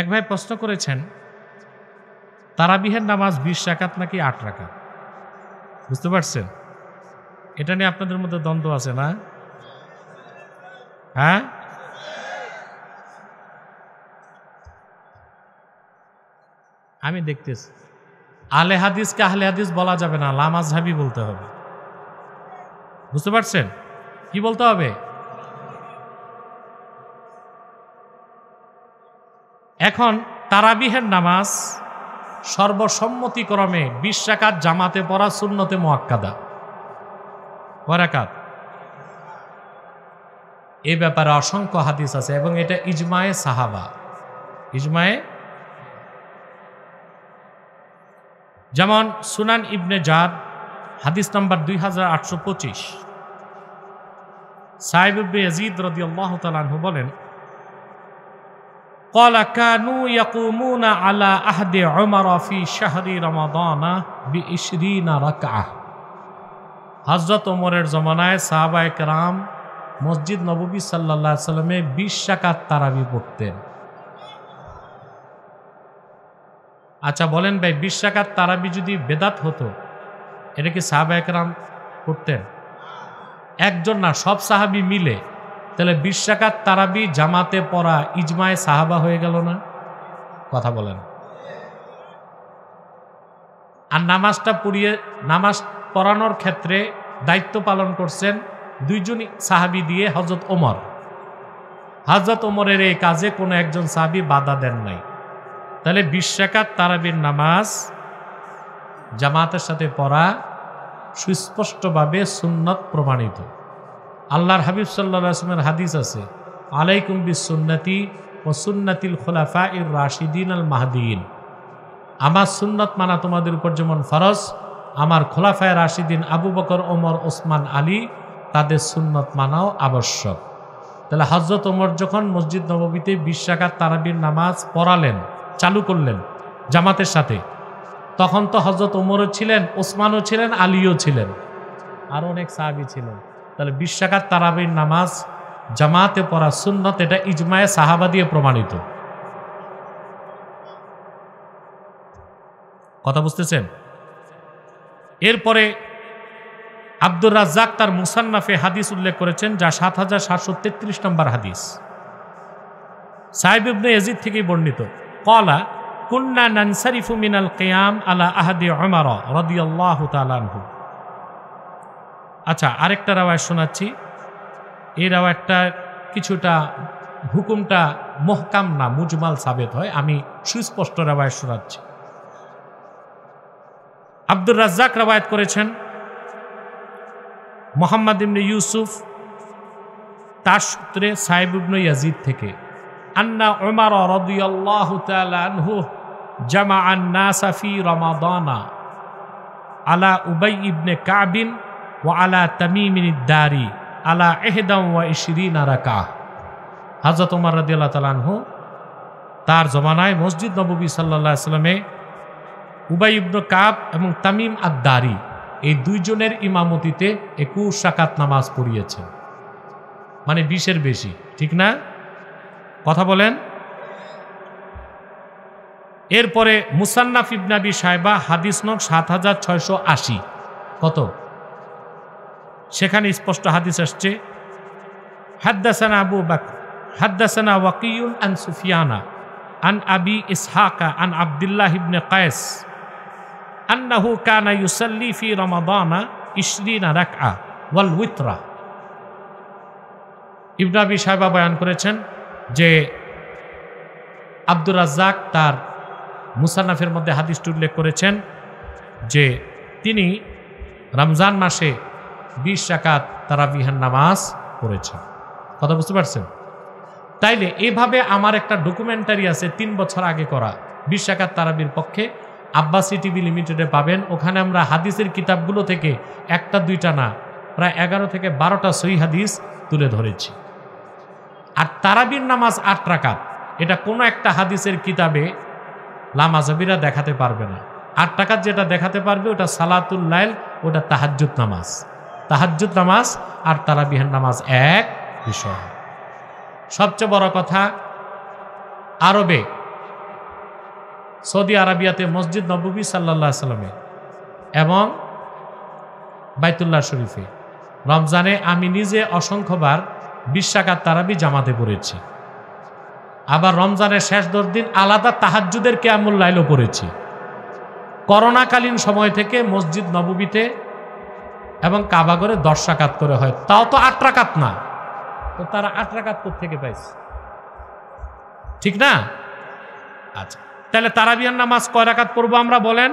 এক ভাই প্রশ্ন করেছেন, তারাবিহের নামাজ 20 রাকাত নাকি 8 রাকাত? বুঝতে পারছেন? এটা নিয়ে আপনাদের মধ্যে দ্বন্দ্ব আছে না? হ্যাঁ, আমি দেখতেছি। আহলে হাদিসকে আহলে হাদিস বলা যাবে না, লামাযহাবী বলতে হবে। বুঝতে পারছেন? কি বলতে হবে? এখন তারাবিহের নামাজ সর্বসম্মতিক্রমে 20 রাকাত জামাতে পড়া সুন্নতে মুআক্কাদা। কয় রাকাত? এই ব্যাপারে অসংখ্য হাদিস আছে এবং এটা ইজমায়ে সাহাবা। ইজমায়ে, যেমন সুনান ইবনে জাদ হাদিস নাম্বার 2825, সাইব ইবনে ইয়াজিদ রাদিয়াল্লাহু তাআলা আনহু বলেন, ক্বালা কানু ইয়াকুমুনা আলা আহদি উমর ফি শাহরি রমাদান বি20 রাকআহ। হযরত ওমরের জমানায় সাহাবায়ে কেরাম মসজিদ নববী সাল্লাল্লাহু আলাইহি সাল্লামে 20 রাকাত তারাবি পড়তেন। আচ্ছা বলেন ভাই, 20 রাকাত তারাবি যদি বেদাত হতো, এটা কি সাহাবায়ে কেরাম পড়তেন? একজন না, সব সাহাবী মিলে, তাহলে 20 রাকাত তারাবি জামাতে পড়া ইজমায়ে সাহাবা হয়ে গেল না? কথা বলেন। আর নামাজ পড়ানোর ক্ষেত্রে দায়িত্ব পালন করছেন দুইজন সাহাবী দিয়ে, হযরত ওমর। হযরত ওমরের এই কাজে কোনো একজন সাহাবী বাধা দেন নাই। তাহলে 20 রাকাত তারাবির নামাজ জামাতের সাথে পড়া সুস্পষ্টভাবে সুন্নত প্রমাণিত। আল্লাহর হাবিব সাল্লাল্লাহু আলাইহি ওয়াসাল্লামের হাদিস আছে, আলাইকুম বিসুন্নতি ওয়া সুন্নাতিল খুলাফাইর রাশিদিন আল মাহদিয়িন। আমার সুন্নত মানা তোমাদের উপর যেমন ফরজ, আমার খোলাফায়ে রাশিদিন আবু বকর, ওমর, ওসমান, আলী, তাদের সুন্নত মানাও আবশ্যক। তাহলে হযরত ওমর যখন মসজিদ নববীতে 20 রাকাত তারাবির নামাজ পড়ালেন, চালু করলেন জামাতের সাথে, তখন তো হযরত ওমরও ছিলেন, ওসমানও ছিলেন, আলীও ছিলেন, আরো অনেক সাহাবী ছিলেন। তাহলে 20 রাকাত তারাবির নামাজ জামাতে পড়া সুন্নত, এটা ইজমায়ে সাহাবা দিয়ে প্রমাণিত। কথা বুঝতেছেন? এরপরে আব্দুর রাজ্জাক তার মুসান্নাফে হাদিস উল্লেখ করেছেন, যা 7733 নম্বর হাদিস, সাইব ইবনে ইয়াজিদ থেকেই বর্ণিত। ক্বালা কুন্না নানসারিফু মিনাল কিয়াম আলা আহদি উমর রাদিয়াল্লাহু তাআলা আনহু। আচ্ছা, আরেকটা রাওয়ায়াত শোনাচ্ছি। এই রাওয়ায়াতটা কিছুটা হুকুমটা মুহকাম না, মুজমাল সাবেত হয়। আমি সুস্পষ্ট রাওয়ায়াত শোনাচ্ছি। আব্দুর রাজ্জাক রাওয়ায়াত করেছেন মুহাম্মদ ইবনে ইউসুফ, তার সূত্রে সাইব ইবনে ইয়াজিদ থেকে, আন্না উমর রাদিয়াল্লাহু তাআলা আনহু জামাআন নাসা ফি রমাদানা আলা উবাই ইবনে কাবিন ওয়া আলা তামিমিন দারি আলা 21 রাকাহ। হযরত ওমর রাদিয়াল্লাহু তাআলা আনহু তার জমানায় মসজিদ নববী সাল্লাল্লাহু আলাইহি ওয়াসাল্লামে উবাই ইবনে কাব এবং তামিম আদ-দারি, এই দুইজনের ইমামতিতে 21 রাকাত নামাজ পড়িয়েছেন, মানে 20-এর বেশি। ঠিক না? কথা বলেন। এরপরে মুসান্নাফ ইবনে আবি শায়বা হাদিস নং 7680। কত? সেখানে স্পষ্ট হাদিস আসছে, হাদ্দাসানা আবু বকর হাদ্দাসানা ওয়াকিউন আন সুফিয়ানা আন আবি ইসহাকা আন আব্দুল্লাহ ইবনে কায়েস আন্নাহু কানা ইউসাল্লি ফি রমাদানা 20 রাকআহ ওয়াল উইতরা। ইবনে আবি শায়বা বয়ান করেছেন যে আব্দুর রাজ্জাক তার মুসান্নাফের মধ্যে হাদিসটি উল্লেখ করেছেন যে তিনি রমজান মাসে 20 রাকাত তারাবিহের নামাজ পড়েছেন। কথা বুঝতে পারছেন? তাইলে এইভাবে আমার একটা ডকুমেন্টারি আছে 3 বছর আগে করা 20 রাকাত তারাবির পক্ষে, আব্বাসি টিভি লিমিটেডে পাবেন। ওখানে আমরা হাদিসের কিতাবগুলো থেকে একটা দুইটা না, প্রায় 11 থেকে 12টা সহিহ হাদিস তুলে ধরেছি। আর তারাবির নামাজ 8 রাকাত, এটা কোনো একটা হাদিসের কিতাবে লামাযহাবীরা দেখাতে পারবে না। 8 রাকাত যেটা দেখাতে পারবে ওটা সালাতুল লাইল, ওটা তাহাজ্জুদ নামাজ। তাহাজ্জুদ নামাজ আর তারাবিহের নামাজ এক বিষয়। সবচেয়ে বড় কথা, আরবে সৌদি আরবিয়াতে মসজিদ নববী সাল্লাল্লাহু আলাইহি সাল্লামে এবং বাইতুল্লাহ শরীফে রমজানে আমি নিজে অসংখ্যবার 20 রাকাত তারাবি জামাতে পড়েছি। আবার রমজানের শেষ 10 দিন আলাদা তাহাজ্জুদের কিয়ামুল লাইলও পড়েছি। করোনাকালীন সময় থেকে মসজিদ নববীতে এবং কাবাগরে 10 রাকাত করে হয়, তাও তো 8 রাকাত না, তো তারা 8 রাকাত থেকে পাইছে, ঠিক না? আচ্ছা, তাহলে তারাবিয়ার নামাজ কয় রাকাত পড়বো আমরা বলেন?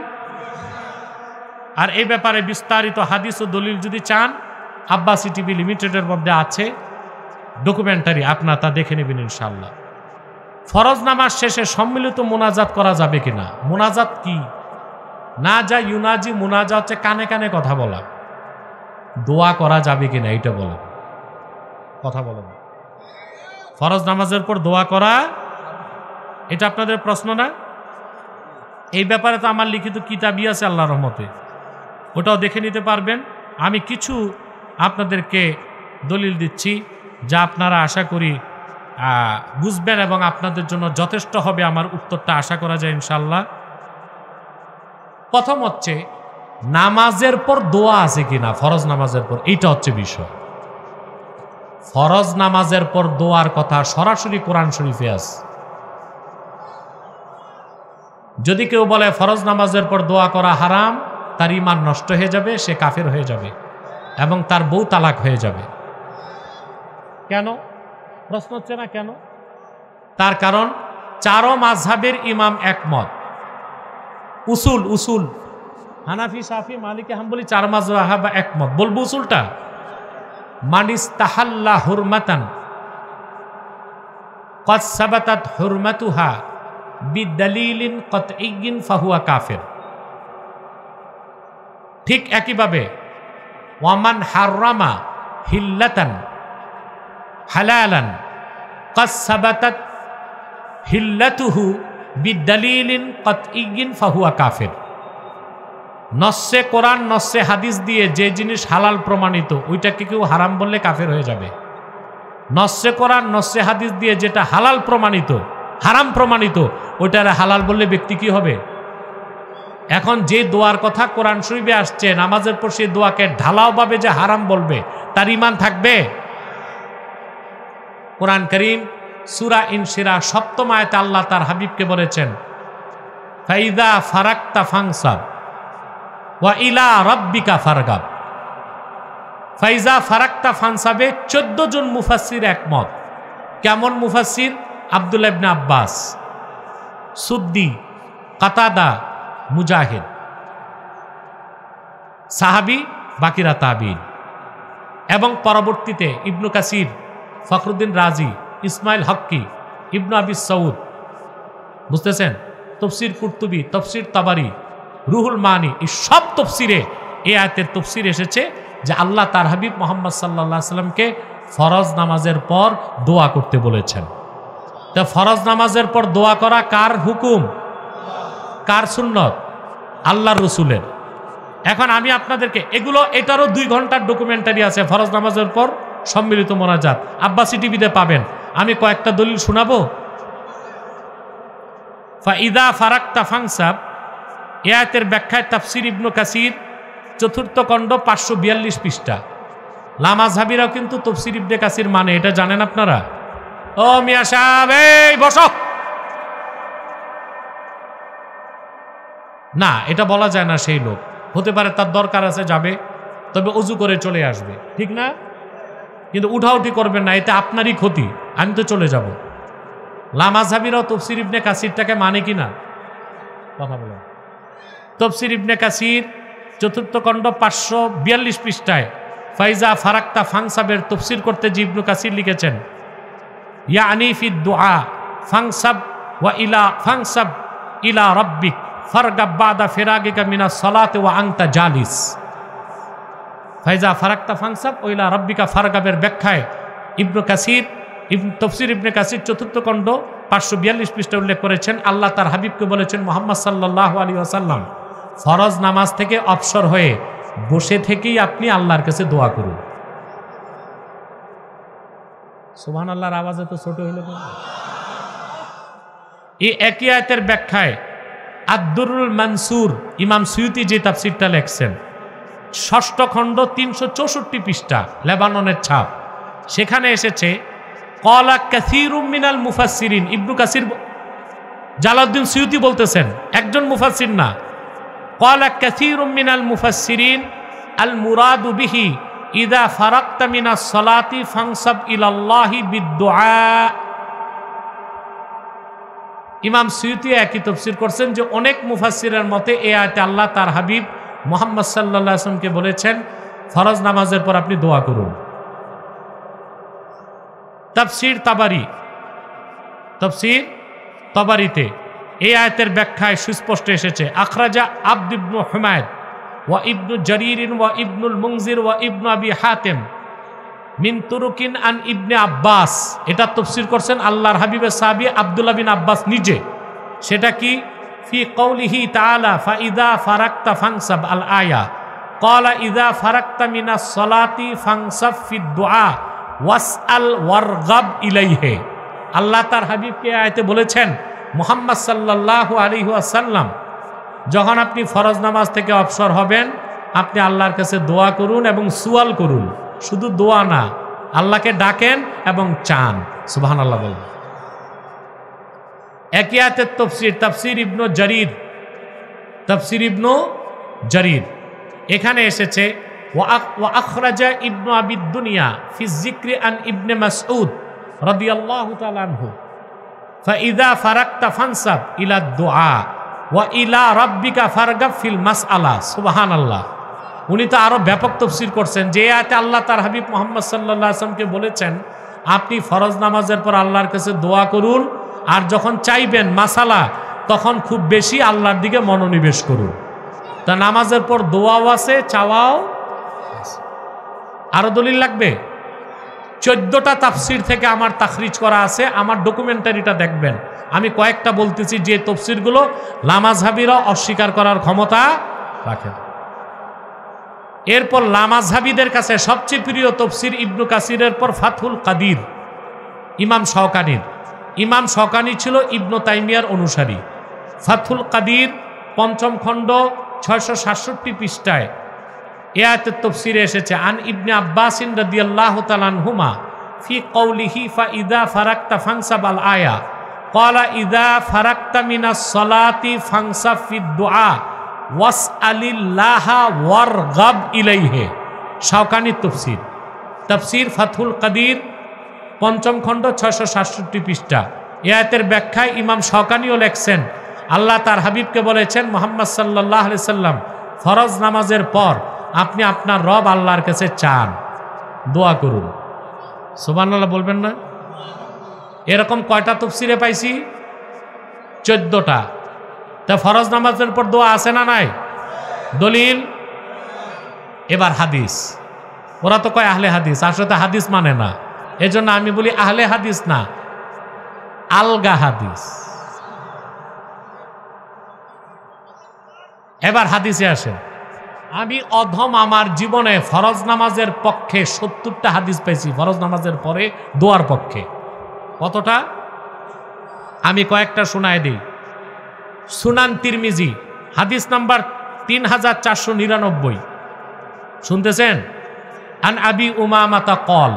আর এই ব্যাপারে বিস্তারিত হাদিস ও দলিল যদি চান, আব্বাসী টিভি লিমিটেডের মধ্যে আছে ডকুমেন্টারি, আপনারা তা দেখে নেবেন ইনশাআল্লাহ। ফরজ নামাজ শেষে সম্মিলিত মোনাজাত করা যাবে কিনা? মোনাজাত কি? না যা ইউনাজি মোনাজা হচ্ছে কানে কানে কথা বলা, দোয়া করা যাবে কিনা এটা বলেন, কথা বলেন। ফরজ নামাজের পর দোয়া করা, এটা আপনাদের প্রশ্ন না? এই ব্যাপারে তো আমার লিখিত কিতাবই আছে আল্লাহর রহমতে, ওটাও দেখে নিতে পারবেন। আমি কিছু আপনাদেরকে দলিল দিচ্ছি যা আপনারা আশা করি বুঝবেন এবং আপনাদের জন্য যথেষ্ট হবে, আমার উত্তরটা আশা করা যায় ইনশাল্লাহ। প্রথম হচ্ছে নামাজের পর দোয়া আছে কিনা, ফরজ নামাজের পর, এইটা হচ্ছে বিষয়। ফরজ নামাজের পর দোয়ার কথা সরাসরি কোরআন শরীফে আছে। যদি কেউ বলে ফরজ নামাজের পর দোয়া করা হারাম, তার ঈমান নষ্ট হয়ে যাবে, সে কাফের হয়ে যাবে এবং তার বউ তালাক হয়ে যাবে। কেন? প্রশ্ন হচ্ছে না কেন? তার কারণ চারো মাযহাবের ইমাম একমত। উসুল হানাফি, শাফি, মালিকি, হাম্বলি 4 মাযহাব একমত। বলবো উসুলটা, মানিস্তাহাল্লা হুরমাতান ক্বাদ সাবাতাত হুরমাতুহা বিদালিলিন কতঈয়িন ফাহুয়া কাফির। ঠিক একইভাবে ওয়ামান হাররামা হিল্লাতান হালালান ক্বাদ সাবাতাত হিল্লাতুহু বিদালিলিন কতঈয়িন ফাহুয়া কাফির। নস্সে কোরআন নস্সে হাদিস দিয়ে যে জিনিস হালাল প্রমাণিত, ওইটাকে কেউ হারাম বললে কাফের হয়ে যাবে। নস্সে কোরআন নস্সে হাদিস দিয়ে যেটা হালাল প্রমাণিত, হারাম প্রমাণিত, ওইটারে হালাল বললে ব্যক্তি কি হবে? এখন যে দোয়ার কথা কোরআন শরীফে আসছে, নামাজের পর সেই দোয়াকে ঢালাওভাবে যে হারাম বলবে, তার ঈমান থাকবে? কোরআন কারীম সূরা ইনশিরাহ 7ম আয়াতে আল্লাহ তার হাবিবকে বলেছেন, ফাইদা ফারাকতা ফাংসাব ওয়া ইলা রাব্বিকা ফারগাব। ফাইজা ফারাকতা ফানসাবে 14 জন মুফাসসির একমত। কেমন মুফাসসির? আব্দুল্লাহ ইবনে আব্বাস, সুদ্দি, কাতাদা, মুজাহিদ, সাহাবী, বাকিরা তাবিঈন। এবং পরবর্তীতে ইবনু কাসির, ফখরুদ্দিন রাজি, ইসমাইল হক্কি, ইবনু আবি সৌদ, বুঝতেছেন, তফসির কুরতুবী, তফসির তাবারি, রুহুল মানি, এই সব তফসিরে এই আয়াতের তফসির এসেছে যে আল্লাহ তার হাবিব মুহাম্মদ সাল্লাল্লাহু আলাইহি সাল্লামকে ফরজ নামাজের পর দোয়া করতে বলেছেন। তো ফরজ নামাজের পর দোয়া করা কার হুকুম, কার সুন্নত? আল্লাহর রাসূলের। এখন আমি আপনাদেরকে এগুলো, এটারও 2 ঘন্টার ডকুমেন্টারি আছে ফরজ নামাজের পর সম্মিলিত মোনাজাত, আব্বাসী টিভিতে পাবেন। আমি কয়েকটা দলিল শোনাবো। ফাইদা ফারাকতা ফাংসাব, এ আয়াতের ব্যাখ্যায় তাফসির ইবনু কাসির 4th খণ্ড 542 পৃষ্ঠা। লামাযহাবীরাও কিন্তু তাফসির ইবনে কাসির মানে, এটা জানেন আপনারা? ও মিয়া সাহেব, এই বসো না, এটা বলা যায় না। সেই লোক হতে পারে তার দরকার আছে, যাবে, তবে অজু করে চলে আসবে, ঠিক না? কিন্তু উঠাউঠি করবেন না, এটা আপনারই ক্ষতি, আমি তো চলে যাব। লামাযহাবীরাও তাফসির ইবনে কাসিরটাকে মানে কিনা? কথা বলেন। তাফসির ইবনে কাসির 4th খণ্ড 542 পৃষ্ঠায় ফাইজা ফারাকতা ফাংসাবের তাফসির করতে যে ইবনু কাসির লিখেছেন, ইয়ানি ফি দুআ ফাংসাব ওয়া ইলা ফাংসাব ইলা রাব্বিক ফারগাব বাদা ফিরাগিকা মিনাস সালাতি ওয়া আনতা জালিস। ফাইজা ফারাকতা ফাংসাব ওয়া ইলা রাব্বিকা ফারগাবের ব্যাখ্যায় ইবনু কাসির, তাফসির ইবনে কাসির 4th খণ্ড 542 পৃষ্ঠায় উল্লেখ করেছেন, আল্লাহ তার হাবিবকে বলেছেন মুহাম্মদ সাল্লাল্লাহু আলাইহি ওয়াসাল্লাম, ফরজ নামাজ থেকে অবসর হয়ে বসে থেকেই আপনি আল্লাহর কাছে দোয়া করুন। সুবহানাল্লাহর আওয়াজ এত ছোট হলো। এই একই আয়াতের ব্যাখ্যায় আদ-দুররুল মানসুর ইমাম সুয়ুতি যে তাফসিরটা লেখছেন, ষষ্ঠ খণ্ড 364 পৃষ্ঠা, লেবাননের ছাপ, সেখানে এসেছে ক্বালা কাসীরুম মিনাল মুফাসসিরিন। ইবনু কাসির, জালালউদ্দিন সুয়ুতি বলতেছেন, একজন মুফাসসির না। ক্বালা কাসীরুম মিনাল মুফাসসিরিন আল মুরাদু বিহি ইযা ফারাগতা মিনাস সালাতি ফানসাব ইলাল্লাহি বিদ-দুআ। ইমাম সুয়ুতি একই তাফসীর করছেন যে অনেক মুফাসসিরের মতে এই আয়াতে আল্লাহ তার হাবিব মুহাম্মদ সাল্লাল্লাহু আলাইহি ওয়াসাল্লামকে বলেছেন ফরজ নামাজের পর আপনি দোয়া করুন। তাফসীর তাবারিতে এই আয়াতের ব্যাখ্যায় সুস্পষ্ট এসেছে, আখরাজা আবদ ইবনে হুমায়দ ওয়া ইবনু জারীর ওয়া ইবনুল মুনজির ওয়া ইবনু আবি হাতিম মিন তুরুকিন আন ইবনে আব্বাস। এটা তাফসীর করছেন আল্লাহর হাবিবের সাহাবী আব্দুল্লাহ বিন আব্বাস নিজে। সেটা কি? ফি কওলিহি তাআলা ফাইদা ফারাকতা ফানসাব আল আয়া ক্বালা ইযা ফারাকতা মিনাস সালাতি ফানসাব ফিদ দুআ ওয়াসআল ওয়ারগাব ইলাইহি। আল্লাহ তার হাবিবকে আয়াতে বলেছেন, মুহাম্মদ সাল্লাল্লাহু আলাইহি ওয়াসাল্লাম, যখন আপনি ফরজ নামাজ থেকে অবসর হবেন আপনি আল্লাহর কাছে দোয়া করুন এবং সুয়াল করুন। শুধু দোয়া না, আল্লাহকে ডাকেন এবং চান। সুবহানাল্লাহ বলুন। একই আয়াতের তাফসীর ইবনু জারীর এখানে এসেছে ওয়া আখরাজা ইবনু আবি দুনিয়া ফি যিকরি আন ইবনে মাসউদ রাদিয়াল্লাহু তাআলা আনহু ফাইযা ফারাগতা ফানসাব ইলা দুআ ওয়া ইলা রাব্বিকা ফারগাব ফিল মাসআলা। সুবহানাল্লাহ। উনি তো আরো ব্যাপক তাফসীর করছেন যে আয়াতে আল্লাহ তার হাবিব মুহাম্মদ সাল্লাল্লাহু আলাইহি ওয়াসাল্লামকে বলেছেন আপনি ফরজ নামাজের পর আল্লাহর কাছে দোয়া করুন, আর যখন চাইবেন মাসালা তখন খুব বেশি আল্লাহর দিকে মনোনিবেশ করুন। তা নামাজের পর দোয়াও আছে, চাওয়াও আছে। আরো দলিল লাগবে? 14টা তাফসীর থেকে আমার তাখরিজ করা আছে, আমার ডকুমেন্টারিটা দেখবেন। আমি কয়েকটা বলতেছি যে তাফসীরগুলো লামাযহাবীরা অস্বীকার করার ক্ষমতা রাখে। এরপর লামাযহাবীদের কাছে সবচেয়ে প্রিয় তাফসীর ইবনু কাসিরের পর ফাতহুল কাদির ইমাম শওকানি ছিল ইবনু তাইমিয়ার অনুসারী। ফাতহুল কাদির 5ম খণ্ড 667 পৃষ্ঠায় এ আয়াতের তাফসীরে এসেছে, আন ইবনে আব্বাস রাদিয়াল্লাহু তাআলা আনহুমা ফি কওলিহি ফাইদা ফারাগতা ফানসাব আল আয়া ক্বালা ইযা ফারাগতা মিনাস সালাতি ফানসাব ফিদ দুআ ওয়াসআলিল্লাহা ওয়ারগাব ইলাইহি। শওকানির তাফসীর ফাতহুল কাদির 5ম খণ্ড 667 পৃষ্ঠা। এ আয়াতের ব্যাখ্যায় ইমাম শওকানিও লেখছেন, আল্লাহ তার হাবিবকে বলেছেন মুহাম্মদ সাল্লাল্লাহু আলাইহি সাল্লাম ফরজ নামাজের পর আপনি আপনার রব আল্লাহর কাছে চান, দোয়া করুন। সুবহানাল্লাহ বলবেন না? এরকম কয়টা তাফসীরে পাইছি? 14টা। তা ফরজ নামাজের পর দোয়া আছে না নাই? দলিল? এবার হাদিস। ওরা তো কয় আহলে হাদিস, আসলে হাদিস মানে না। এজন্য আমি বলি আহলে হাদিস না, আলগা হাদিস। এবার হাদিসে আসেন। আমি অধম আমার জীবনে ফরজ নামাজের পক্ষে 70টা হাদিস পেয়েছি, ফরজ নামাজের পরে দোয়ার পক্ষে। কতটা? আমি কয়েকটা শোনায় দিই। সুনান তিরমিজি হাদিস নাম্বার 3499। শুনতেছেন? আন আবি উমামাতা ক্বাল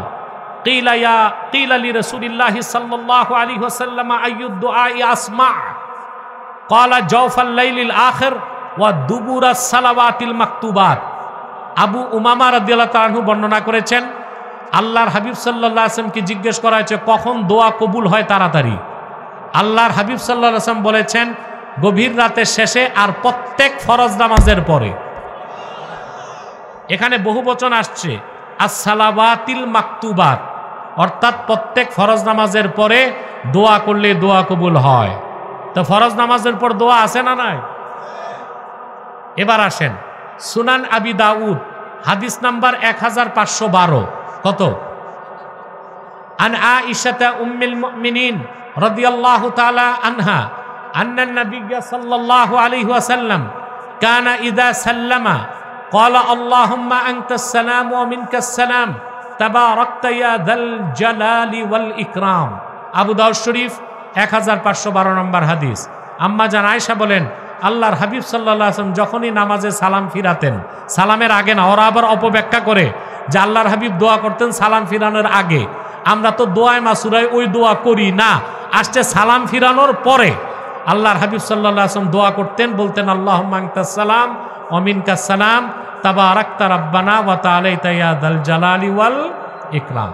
কিলা লি রাসূলিল্লাহি সাল্লাল্লাহু আলাইহি ওয়াসাল্লাম আইয়ুদ দুআই আসমা ক্বালা জাওফাল লাইলিল আখির ওয়া দুবুরাস সালাওয়াতিল মাকতুবাত। আবু উমামা রাদিয়াল্লাহু তাআলা আনহু বর্ণনা করেছেন, আল্লাহর হাবিব সাল্লাল্লাহু আলাইহি ওয়াসাল্লামকে জিজ্ঞেস করা হয়েছে কখন দোয়া কবুল হয় তাড়াতাড়ি। আল্লাহর হাবিব সাল্লাল্লাহু আলাইহি ওয়াসাল্লাম বলেছেন গভীর রাতের শেষে আর প্রত্যেক ফরজ নামাজের পরে। এখানে বহু বচন আসছে, as-salawatil maktubat, অর্থাৎ প্রত্যেক ফরজ নামাজের পরে দোয়া করলে দোয়া কবুল হয়। তো ফরজ নামাজের পর দোয়া আছে না নাই? এবার আসেন সুনান আবি দাউদ হাদিস নাম্বার 1512। কত? আন আয়েশা উম্মুল মুমিনিন রাদিয়াল্লাহু তাআলা আনহা আন্না নবিয়্য সাল্লাল্লাহু আলাইহি ওয়াসাল্লাম কানা ইযা সাল্লামা ক্বালা আল্লাহুম্মা আনতাস সালাম ওয়া মিনকাস সালাম তাবারাকতা ইয়া যাল জালালি ওয়াল ইকরাম। আবু দাউদ শরীফ 1512 নম্বর হাদিস। আম্মা জান আয়েশা বলেন আল্লাহর হাবিব সাল্লাল্লাহু আলাইহি ওয়াসাল্লাম যখনই নামাজে সালাম ফিরাতেন, সালামের আগে না, ওরা আবার অপব্যাখ্যা করে যে আল্লাহর হাবিব দোয়া করতেন সালাম ফিরানোর আগে। আমরা তো দোয়ায় মাসুরায় ওই দোয়া করি না, আসছে সালাম ফিরানোর পরে। আল্লাহর হাবিব সাল্লাল্লাহু আলাইহি ওয়াসাল্লাম দোয়া করতেন, বলতেন আল্লাহুম্মা আনতাস সালাম ওয়া মিনকাস সালাম তাবারাকতা রাব্বানা ওয়া তাআলাইতা ইয়া যাল জালালি ওয়াল ইকরাম।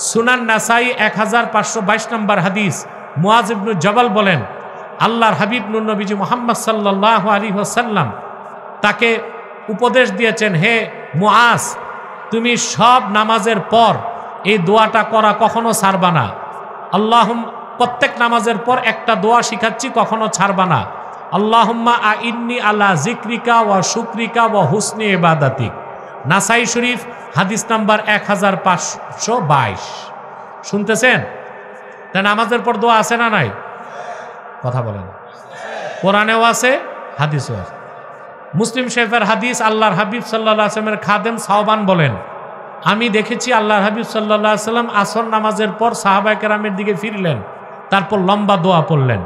সুনান নাসাই 1522 নম্বর হাদিস, মুআজ ইবনে জাবাল বলেন আল্লাহর হাবিব নূর নবীজি মুহাম্মদ সাল্লাল্লাহু আলাইহি ওয়াসাল্লাম তাকে উপদেশ দিয়েছেন, হে মুআজ, তুমি সব নামাজের পর এই দোয়াটা করা কখনো ছাড়বা না। প্রত্যেক নামাজের পর একটা দোয়া শিখাচ্ছি, কখনো ছাড়বা না। আল্লাহুম্মা আইন্নি আলা যিকরিকা ওয়া শুকরিকা ওয়া হুসনি ইবাদাতিক। নাসাই শরীফ হাদিস নাম্বার 1522। শুনতেছেন? তা নামাজের পর দোয়া আছে না নাই? কথা বলেন। কোরআনেও আছে, হাদিসও আছে। মুসলিম শরীফের হাদিস, আল্লাহর হাবিব সাল্লাল্লাহু আলাইহি ওয়াসাল্লামের খাদেম সাওবান বলেন, আমি দেখেছি আল্লাহর হাবিব সাল্লাল্লাহু আলাইহি ওয়াসাল্লাম আসর নামাজের পর সাহাবায়ে কেরামের দিকে ফিরলেন, তারপর লম্বা দোয়া পড়লেন,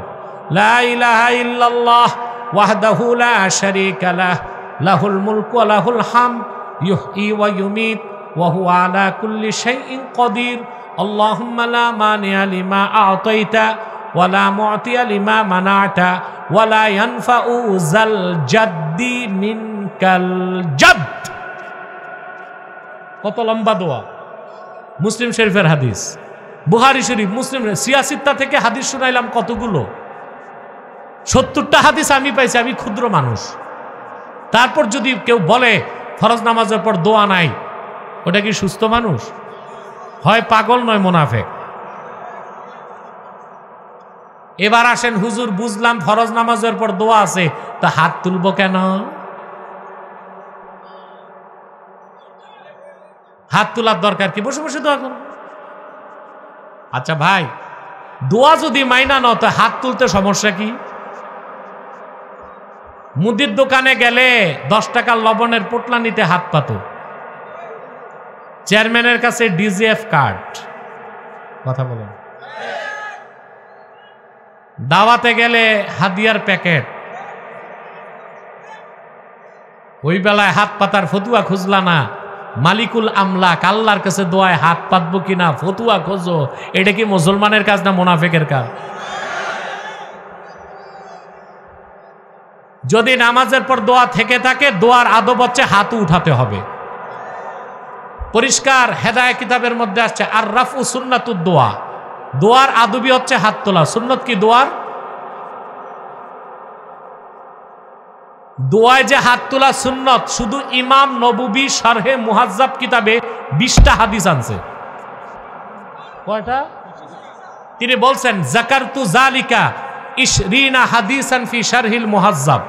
লা ইলাহা ইল্লাল্লাহ ওয়াহদাহু লা শারীকা লাহ লাহুল মুলকু ওয়া লাহুল হামদ ইউহয়ি ওয়া ইউমীত ওয়া হুয়া আলা কুল্লি শাইইন কাদির আল্লাহুম্মা লা মানিআ লিমা আ'তাইতা ওয়া লা মু'তিয়া লিমা মানা'তা ওয়া লা ইয়ানফা'ু যাল জাদ্দি মিনকাল জাদ। কত লম্বা দোয়া! মুসলিম শরীফের হাদিস, বুখারী শরীফ, মুসলিম, সিয়াসিত্তা থেকে হাদিস শুনাইলাম কতগুলো, 70টা হাদিস আমি পাইছি, আমি ক্ষুদ্র মানুষ। তারপর যদি কেউ বলে ফরজ নামাজের পর দোয়া নাই, ওটা কি সুস্থ মানুষ? হয় পাগল নয় মুনাফেক। এবার আসেন, হুজুর বুঝলাম ফরজ নামাজের পর দোয়া আছে, তা হাত তুলবো কেন? হাত তোলার দরকার কি? বসে বসে দোয়া করুন। আচ্ছা ভাই, দোয়া যদি মাইনা নাও তো হাত তুলতে সমস্যা কি? মুদির দোকানে গেলে 10 টাকার লবণের পোটলা নিতে হাত পাতো, চেয়ারম্যানের কাছে ডিজিএফ কার্ড। কথা বলেন। দাওয়াতে গেলে হাদিয়ার প্যাকেট, ওই বেলায় হাত পাতার ফতুয়া খুঁজলা না, মালিকুল আমলাক আল্লাহর কাছে দোয়ায় হাত পাতবো কিনা ফতুয়া খোঁজো। এটা কি মুসলমানের কাজ না মুনাফিকের কাজ? যদি নামাজের পর দোয়া থেকে থাকে, দোয়ার আদব হচ্ছে হাত উঠাতে হবে। পরিষ্কার হেদায়েত কিতাবের মধ্যে আসছে আর রাফু সুন্নাতুদ দোয়া, দোয়ার আদবই হচ্ছে হাত তোলা। সুন্নত কি দোয়ার? দোয়ায় যে হাত তোলা সুন্নত, শুধু ইমাম নববী শারহে মুহাজ্জাব কিতাবে 20টা হাদিস আনছে। কয়টা? তিনি বলছেন যাকারতু যালিকা 20 হাদিসান ফি শারহিল মুহাজ্জাব।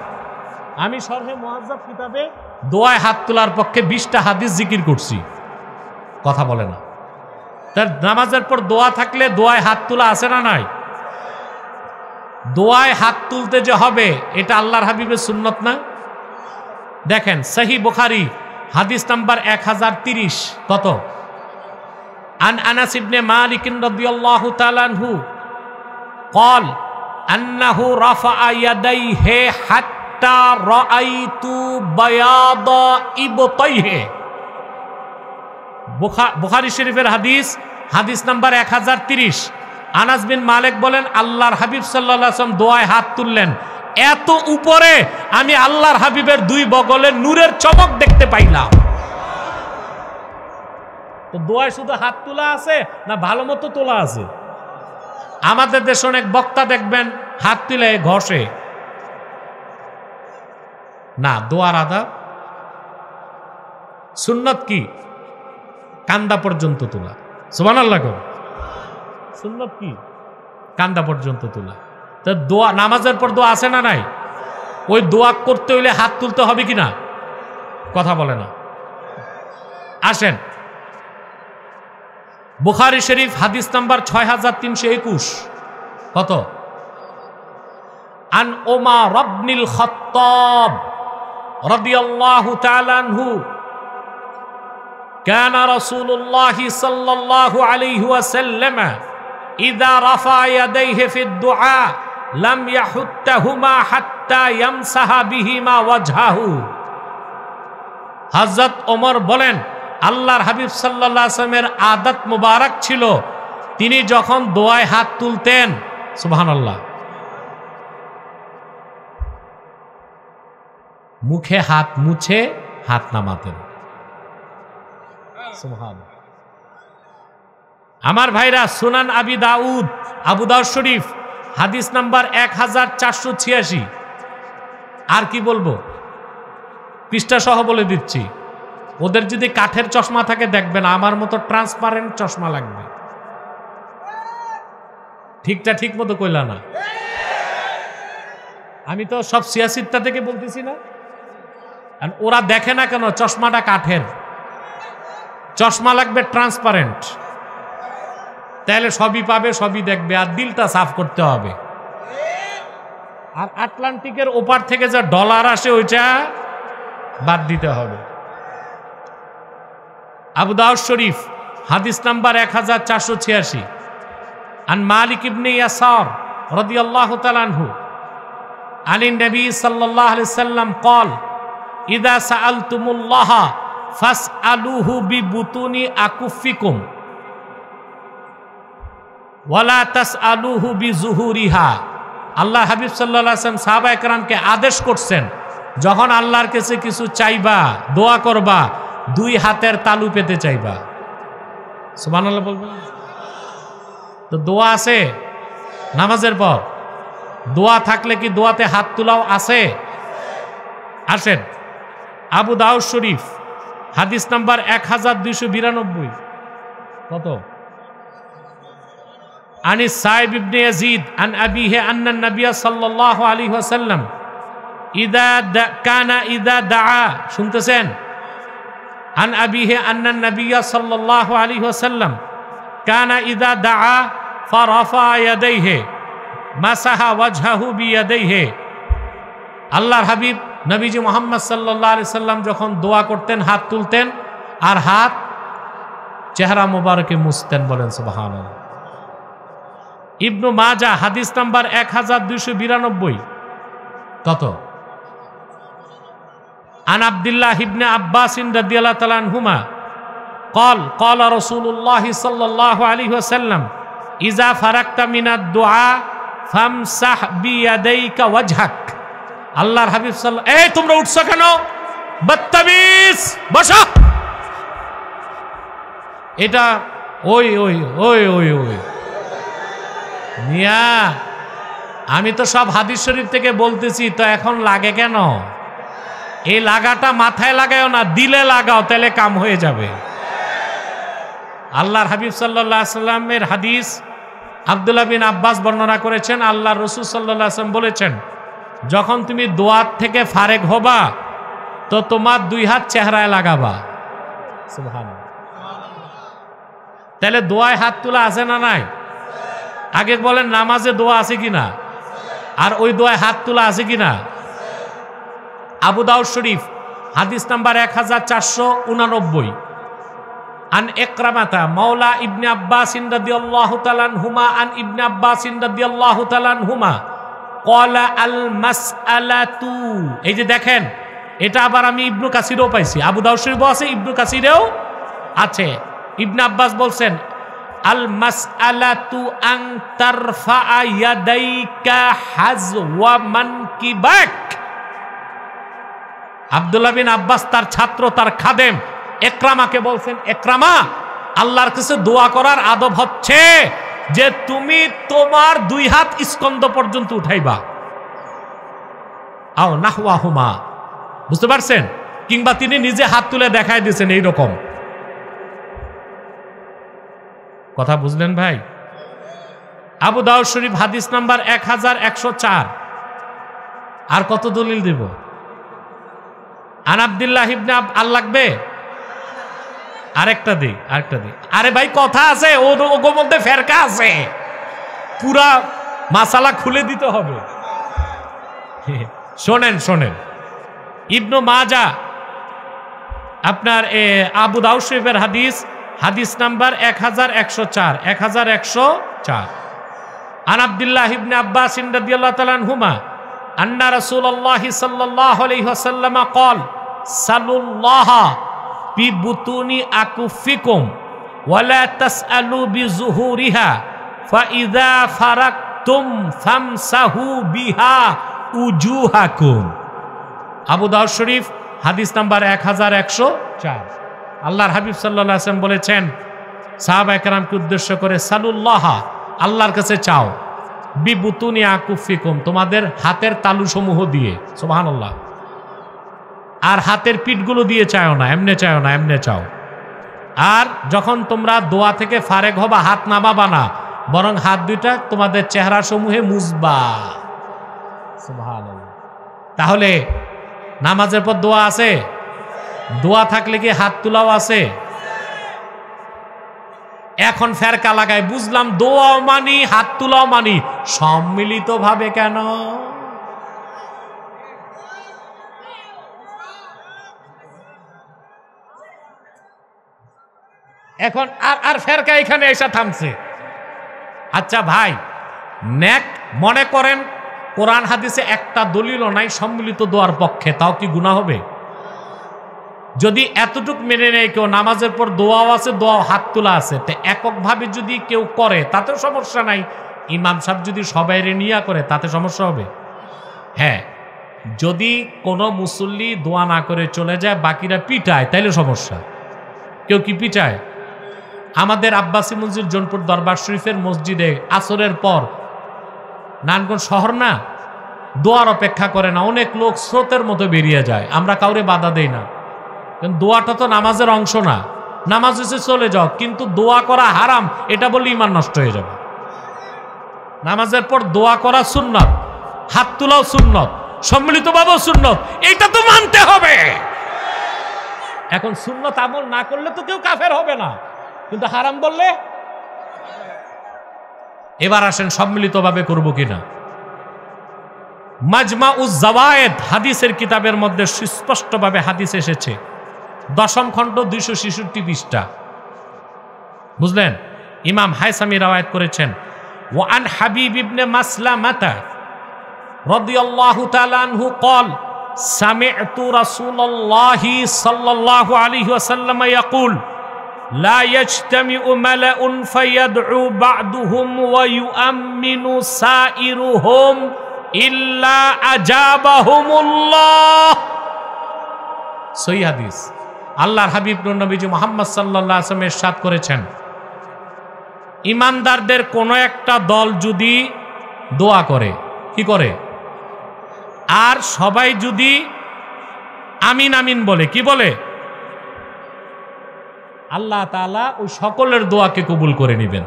আমি শারহে মুহাজ্জাব কিতাবে দোয়ায় হাত তোলার পক্ষে 20টা হাদিস জিকির করছি। কথা বলে না। তার নামাজের পর দোয়া থাকলে দোয়ায় হাত তোলা আছে না নাই? দোয়ায় হাত তুলতে যে হবে, এটা আল্লাহর হাবিবের সুন্নত না? দেখেন সহিহ বুখারী হাদিস নাম্বার 1030। কত? আন আনাস ইবনে মালিক রাদিয়াল্লাহু তাআলা আনহু قال انه رفع يديه حتى رايت بياض ابطيه। বুখারী শরীফের হাদিস, হাদিস নাম্বার 1030। আনাস বিন মালিক বলেন আল্লাহর হাবিব সাল্লাল্লাহু আলাইহি ওয়াসাল্লাম দোয়ায় হাত তুললেন, এত উপরে আমি আল্লাহর হাবিবের দুই বগলে নূরের চমক দেখতে পাইলাম। তো দোয়ায় শুধু হাত তোলা আছে না ভালো মতো তোলা আছে? আমাদের দেশে অনেক বক্তা দেখবেন হাত তুলে ঘষে না। দোয়ার আদব সুন্নত কি? কান্দা পর্যন্ত তোলা। সুবহানাল্লাহ। সুন্নত কি? কান্দা পর্যন্ত তোলা। তো দোয়া, নামাজের পর দোয়া আছে না নাই? ওই দোয়া করতে হইলে হাত তুলতে হবে কিনা? কথা বলে না। আসেন বুখারী শরীফ হাদিস নাম্বার 6321। কত? আন ওমর ইবনুল খাত্তাব রাদিয়াল্লাহু তাআলা আনহু كان رسول الله صلى الله عليه وسلم إذا رفع يديه في الدعاء লাম ইয়াহুত্তাহুমা হাত্তা ইয়ামসাহা বিহিমা ওয়াজহাহু। হযরত ওমর বলেন, আল্লাহর হাবিব সাল্লাল্লাহু আলাইহি ওয়াসাল্লামের আদত মুবারক ছিল, তিনি যখন দোয়ায় হাত তুলতেন, সুবহানাল্লাহ, মুখে হাত মুছে হাত নামাতেন। সুবহানাল্লাহ। আমার ভাইরা, সুনান আবু দাউদ শরীফ হাদিস নাম্বার 1486। আর কি বলবো, পৃষ্ঠা সহ বলে দিচ্ছি। ওদের যদি কাঠের চশমা থাকে দেখবেন, আমার মতো ট্রান্সপারেন্ট চশমা লাগবে। ঠিকটা ঠিক মতো কইলা না? আমি তো সব সিয়াসিটটা থেকে বলতেছি না। ওরা দেখে না কেন? চশমাটা কাঠের, চশমা লাগবে ট্রান্সপারেন্ট, তাহলে সবই পাবে, সবই দেখবে। আর দিলটা সাফ করতে হবে। আর আটলান্টিকের ওপার থেকে যা ডলার আসে ওইটা বাদ দিতে হবে। আবু দাউদ শরীফ হাদিস নাম্বার 1486। আন মালিক ইবনে ইয়াসার রাদিয়াল্লাহু তাআলা আনহু আনিন নবী সাল্লাল্লাহু আলাইহি সাল্লাম قال ইযা সাআলতুমুল্লাহ ফাসআলুহু বিবুতুনি আকুফিকুম ওয়ালা তাসআলুহু বিজুহুরিহা। আল্লাহ হাবিব সাল্লাল্লাহু আলাইহি ওয়াসাল্লাম সাহাবায়ে কেরামকে আদেশ করছেন, যখন আল্লাহর কাছে কিছু চাইবা, দোয়া করবা, দুই হাতের তালু পেতে চাইবা। সুবহানাল্লাহ বলবেন? তো দোয়া আছে নামাজের পর, দোয়া থাকলে কি দোয়াতে হাত তোলাও আছে? আসেন, আবু দাউদ শরীফ হাদিস নাম্বার 1292। কত? আনিস সাইব ইবনে ইয়াজিদ আন আবিহি আন্না নবী সাল্লাল্লাহু আলাইহি ওয়াসাল্লাম ইযা দাআ, শুনতেছেন? আন আবিহি আন্না নবী সাল্লাল্লাহু আলাইহি ওয়াসাল্লাম কানা ইযা দাআ ফারাফা ইয়াদাইহি মাসাহা ওয়াজহাহু বিয়াদাইহি। আল্লাহর হাবিব নবীজি মুহাম্মদ সাল্লাল্লাহু আলাইহি সাল্লাম যখন দোয়া করতেন, হাত তুলতেন আর হাত চেহারা মোবারকে মুছতেন। বলেন সুবহানাল্লাহ। ইবনু মাজাহ হাদিস নাম্বার 1292। কত? আন আব্দুল্লাহ ইবনে আব্বাস রাদিয়াল্লাহু তাআলা আনহুমা قال قال رسول الله صلى الله عليه وسلم إذا فرغت من الدعاء فامسح بيديك وجهك। আল্লাহর হাবিব সাল্লাল্লাহু, এই তোমরা উঠছো কেন? বদতমিজ, বসো। এটা ওই ওই ওই ওই ওই মিয়া, আমি তো সব হাদিস শরীফ থেকে বলতেছি, তো এখন লাগে কেন? এই লাগাটা মাথায় লাগাও না, দিলে লাগাও, তাহলে কাম হয়ে যাবে। আল্লাহর হাবিব সাল্লাল্লাহু আলাইহি ওয়াসাল্লামের হাদিস আব্দুল্লাহ বিন আব্বাস বর্ণনা করেছেন, আল্লাহর রাসূল সাল্লাল্লাহু আলাইহি ওয়াসাল্লাম বলেছেন, যখন তুমি দোয়ার থেকে ফারেক হবা, তো তোমার দুই হাত চেহারায় লাগাবা। সুবহানাল্লাহ। তাহলে দোয়ায় হাত তোলা আছে না নাই? আগে বলেন, নামাজে দোয়া আছে কিনা, আর ওই দোয়ায় হাত তোলা আছে কিনা? আবু দাউদ শরীফ হাদিস নাম্বার 1489। আন ইকরামাতা মাওলা ইবনে আব্বাস রাদিয়াল্লাহু তাআলা আনহুমা আন ইবনে আব্বাস রাদিয়াল্লাহু তাআলা আনহুমা ক্বালা আল মাসআলাতু। এই যে দেখেন, এটা আবার আমি ইবনু কাসিরেও পাইছি, আবু দাউদ শরীফও আছে, ইবনু কাসিরেও আছে। ইবনে আব্বাস বলছেন, আল মাসআলাতু আন তারফা ইয়াদাইকা হাযওয়া মানকিবাক। আব্দুল্লাহ বিন আব্বাস তার ছাত্র, তার খাদেম ইকরামাকে বলছেন, ইকরামা, আল্লাহর কাছে দোয়া করার আদব হচ্ছে যে তুমি তোমার দুই হাত স্কন্দ পর্যন্ত উঠাইবা। আও নাহওয়াহুমা, বুঝতে পারছেন? কিংবা তিনি নিজে হাত তুলে দেখায় দিয়েছেন, এইরকম কথা। বুঝলেন ভাই? আবু দাউদ শরীফ হাদিস নাম্বার 1104। আর কত দলিল দেব? আন আব্দুল্লাহ ইবনে আর লাগবে? আরেকটা দিই। আরে ভাই, কথা আছে, ওর মধ্যে ফেরকা আছে, পুরা মাসালা খুলে দিতে হবে। শোনেন, ইবনু মাজাহ আপনার আবু দাউদ শরীফের হাদিস নাম্বার 1104। আন আব্দুল্লাহ ইবনে আব্বাস রাদিয়াল্লাহু তাআলা আনহুমা আন্না রাসূলুল্লাহ সাল্লাল্লাহু আলাইহি ওয়াসাল্লাম قال সাল্লাল্লাহ বিবুতুনি আকুফিকুম ওয়ালা তাসআলু বিযুহুরিহা ফাইযা ফারাকতুম ফামসাহু বিহা উজুহাকুম। আবু দাউদ শরীফ হাদিস নাম্বার 1104। আল্লাহর হাবিব সাল্লাল্লাহু আলাইহি ওয়াসাল্লাম বলেছেন সাহাবায়ে কেরামকে উদ্দেশ্য করে, সালুল্লাহ, আল্লাহর কাছে চাও, বিবুতুনি আকুফিকুম, তোমাদের হাতের তালুসমূহ দিয়ে, সুবহানাল্লাহ। আর হাতের পিঠগুলো দিয়ে চাও না, এমনে চাও না, এমনে চাও। আর যখন তোমরা দোয়া থেকে ফারেক হবা, হাত নামাবা না, বরং হাত দুইটা তোমাদের চেহারা সমূহে মুছবা, সুবহানাল্লাহ। তাহলে নামাজের পর দোয়া আছে? দোয়া থাকলে কি হাত তোলাও আছে? এখন ফেরকা লাগায়, বুঝলাম দোয়াও মানি হাত তোলাও মানি, সম্মিলিত ভাবে কেন? এখন আর ফেরকা এখানে এসে থামছে। আচ্ছা ভাই, নেক মনে করেন কোরআন হাদিসে একটা দলিলও নাই সম্মিলিত দোয়ার পক্ষে, তাও কি গুনাহ হবে? যদি এতটুক মেনে নেয় কেউ, নামাজের পর দোয়াও আছে, দোয়া হাত তোলা আছে, তো এককভাবে যদি কেউ করে তাতে সমস্যা নাই। ইমাম সাহেব যদি সবাইরে নিয়া করে তাতে সমস্যা হবে? হ্যাঁ, যদি কোনো মুসল্লি দোয়া না করে চলে যায়, বাকিরা পিটায়, তাইলে সমস্যা। কেউ কি পিটায়? আমাদের আব্বাসী মসজিদ জোনপুর দরবার শরীফের মসজিদে আসরের পর, নারায়ণগঞ্জ শহর না, দোয়ার অপেক্ষা করে না, অনেক লোক স্রোতের মতো বেরিয়ে যায়, আমরা কাউরে বাধা দেই না, কিন্তু দোয়াটা তো নামাজের অংশ না। নামাজ এসে চলে যাও, কিন্তু দোয়া করা হারাম এটা বললে ঈমান নষ্ট হয়ে যাবে। নামাজের পর দোয়া করা সুন্নত, হাত তোলাও সুন্নত, সম্মিলিতভাবেও সুন্নত, এইটা তো মানতে হবে। এখন সুন্নত আমল না করলে তো কেউ কাফের হবে না, কিন্তু হারাম বললে। এবার আসেন সম্মিলিতভাবে করব কিনা। মাজমাউজ জাওয়ায়েদ হাদিসের কিতাবের মধ্যে সুস্পষ্টভাবে হাদিস এসেছে, 10ম খণ্ড 266 পৃষ্ঠা, বুঝলেন? ইমাম হায়সামি রাওয়ায়াত করেছেন, ওয়া আন হাবিব ইবনে মাসলামাতা রাদিয়াল্লাহু তাআলা আনহু قال سمعت رسول الله صلى الله عليه وسلم يقول لا يجتمع ملأ فيدعو بعضهم ويؤمن سائرهم إلا أجابهم الله। সহিহ হাদিস। আল্লাহর হাবিব নবীজি মুহাম্মদ সাল্লাল্লাহু আলাইহি ওয়াসাল্লাম ইরশাদ করেছেন, ইমানদারদের কোন একটা দল যদি দোয়া করে, কি করে? আর সবাই যদি আমিন আমিন বলে, কি বলে? আল্লাহ তাআলা ওই সকলের দোয়াকে কবুল করে নেবেন,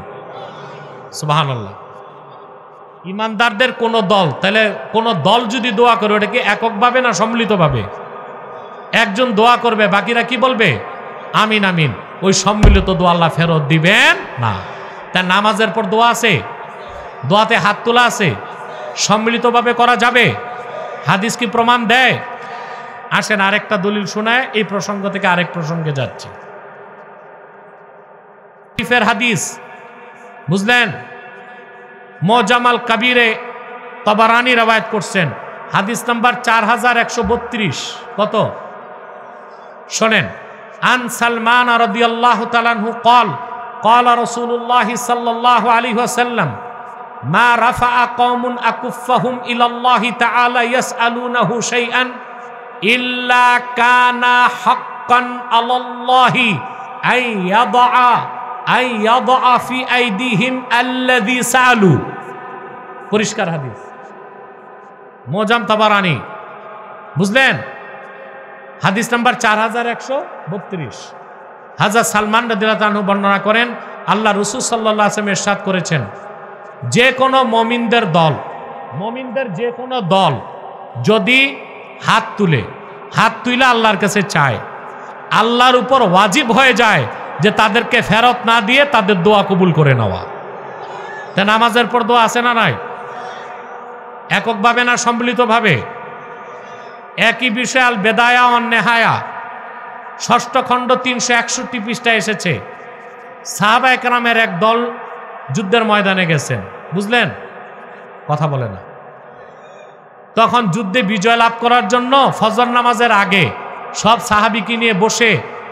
সুবহানাল্লাহ। ইমানদারদের কোন দল, তাহলে কোন দল যদি দোয়া করে, ওটা কি এককভাবে না সম্মিলিতভাবে? একজন দোয়া করবে, বাকিরা কি বলবে? আমিন আমিন। ওই সম্মিলিত দোয়া আল্লাহ ফেরত দিবেন না। তার নামাজের পর দোয়া আছে, দোয়াতে হাত তোলা আছে, সম্মিলিতভাবে করা যাবে? হাদিস কি প্রমাণ দেয়? আসেন আরেকটা দলিল শোনায়, এই প্রসঙ্গ থেকে আরেক প্রসঙ্গে যাচ্ছে। হাদিস, বুঝলেন? মুজামাল কাবীরে তাবারানী রওয়ায়াত করছেন, হাদিস নাম্বার 4132। কত? শোনেন, আন সালমান রাদিয়াল্লাহু তাআলা আনহু قال قال رسول الله صلى الله عليه وسلم ما رفع قوم أكفهم إلى الله تعالى يسألونه شيئا إلا كان حقا على الله أن يضع في أيديهم الذي سألوا। পরিষ্কার হাদিস, মুজাম তাবারানী, বুঝলেন? হাদিস নাম্বার 4132। হাজরত সালমান রাদিয়াল্লাহু আনহু বর্ণনা করেন, আল্লাহ রাসূল সাল্লাল্লাহু আলাইহি ওয়াসাল্লাম ইরশাদ করেছেন, যে কোনো মুমিনদের দল, মুমিনদের যে কোনো দল যদি হাত তুলে আল্লাহর কাছে চায়, আল্লাহর উপর ওয়াজিব হয়ে যায় যে তাদেরকে ফেরত না দিয়ে তাদের দোয়া কবুল করে নেওয়া। তা নামাজের পর দোয়া আছে না নাই? এককভাবে না সম্মিলিতভাবে? একই বিষয় আল বেদায়া ওয়ান নেহায়া 6ষ্ঠ খণ্ড 361 পৃষ্ঠায় এসেছে। সাহাবায়ে কেরামের এক দল যুদ্ধের ময়দানে গেছেন, বুঝলেন? কথা বলে না। তখন যুদ্ধে বিজয় লাভ করার জন্য ফজর নামাজের আগে সব সাহাবীকে নিয়ে বসে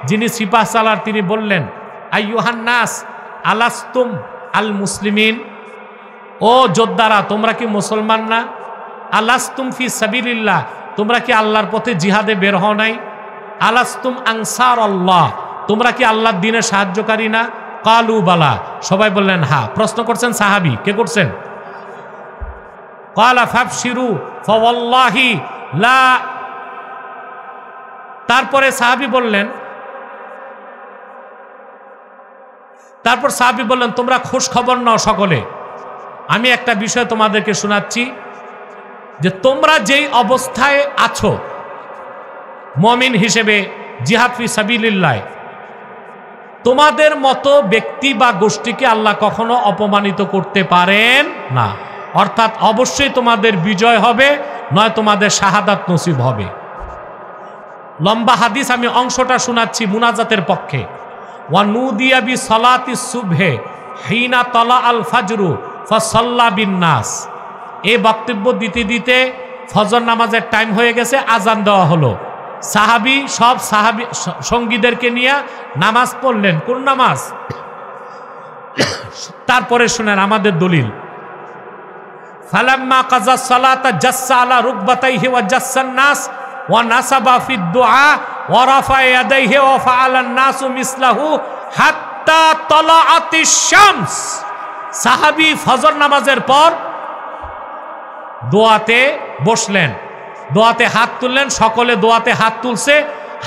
যিনি সিপাহ সালার তিনি বললেন, আইয়ুহান নাস আলাস্তুম আল মুসলিমিন, ও যোদ্ধারা তোমরা কি মুসলমান না? আলাস্তুম ফি সাবিলিল্লাহ, তোমরা কি আল্লাহর পথে জিহাদে বের হও নাই? আলাস্তুম আনসার আল্লাহ, তোমরা কি আল্লাহর দ্বীনের সাহায্যকারী না? কালু বালা, সবাই বললেন হ্যাঁ। প্রশ্ন করছেন সাহাবী, কে করছেন? ক্বালা ফাবশিরু ফাওয়াল্লাহি লা, তারপর সাহাবী বললেন তোমরা খোঁজ খবর নাও সকলে, আমি একটা বিষয় তোমাদেরকে শোনাচ্ছি যে তোমরা যেই অবস্থায় আছো মুমিন হিসেবে জিহাদ ফি সাবিলিল্লাহ, তোমাদের মতো ব্যক্তি বা গোষ্ঠীকে আল্লাহ কখনো অপমানিত করতে পারেন না। অর্থাৎ অবশ্যই তোমাদের বিজয় হবে, নয় তোমাদের শাহাদাত নসিব হবে। লম্বা হাদিস, আমি অংশটা শোনাচ্ছি মুনাজাতের পক্ষে। ওয়া নুদিয়া বি সালাতি সুবহে হিনা তালা আল ফাজরু ফাসাল্লা বিন নাস। এই বক্তব্য দিতে দিতে ফজর নামাজের টাইম হয়ে গেছে, আজান দেওয়া হলো। সাহাবী সব সাহাবী সঙ্গীদেরকে নিয়ে নামাজ পড়লেন। কোন নামাজ? তারপরে শুনেন আমাদের দলিল। ফালাম্মা কাযা সালাতা জাসসা আলা রুকবাতাইহি ওয়া জাসসান নাস ওয়া নাসাবা ফিদ দুআ ওয়া রাফা ইয়াদাইহি ওয়া ফাআলান নাসু মিসলাহু হাত্তা তালাআতিশ শামস। সাহাবী ফজর নামাজের পর দোয়াতে বসলেন, দোয়াতে হাত তুললেন, সকলে দোয়াতে হাত তুলছে,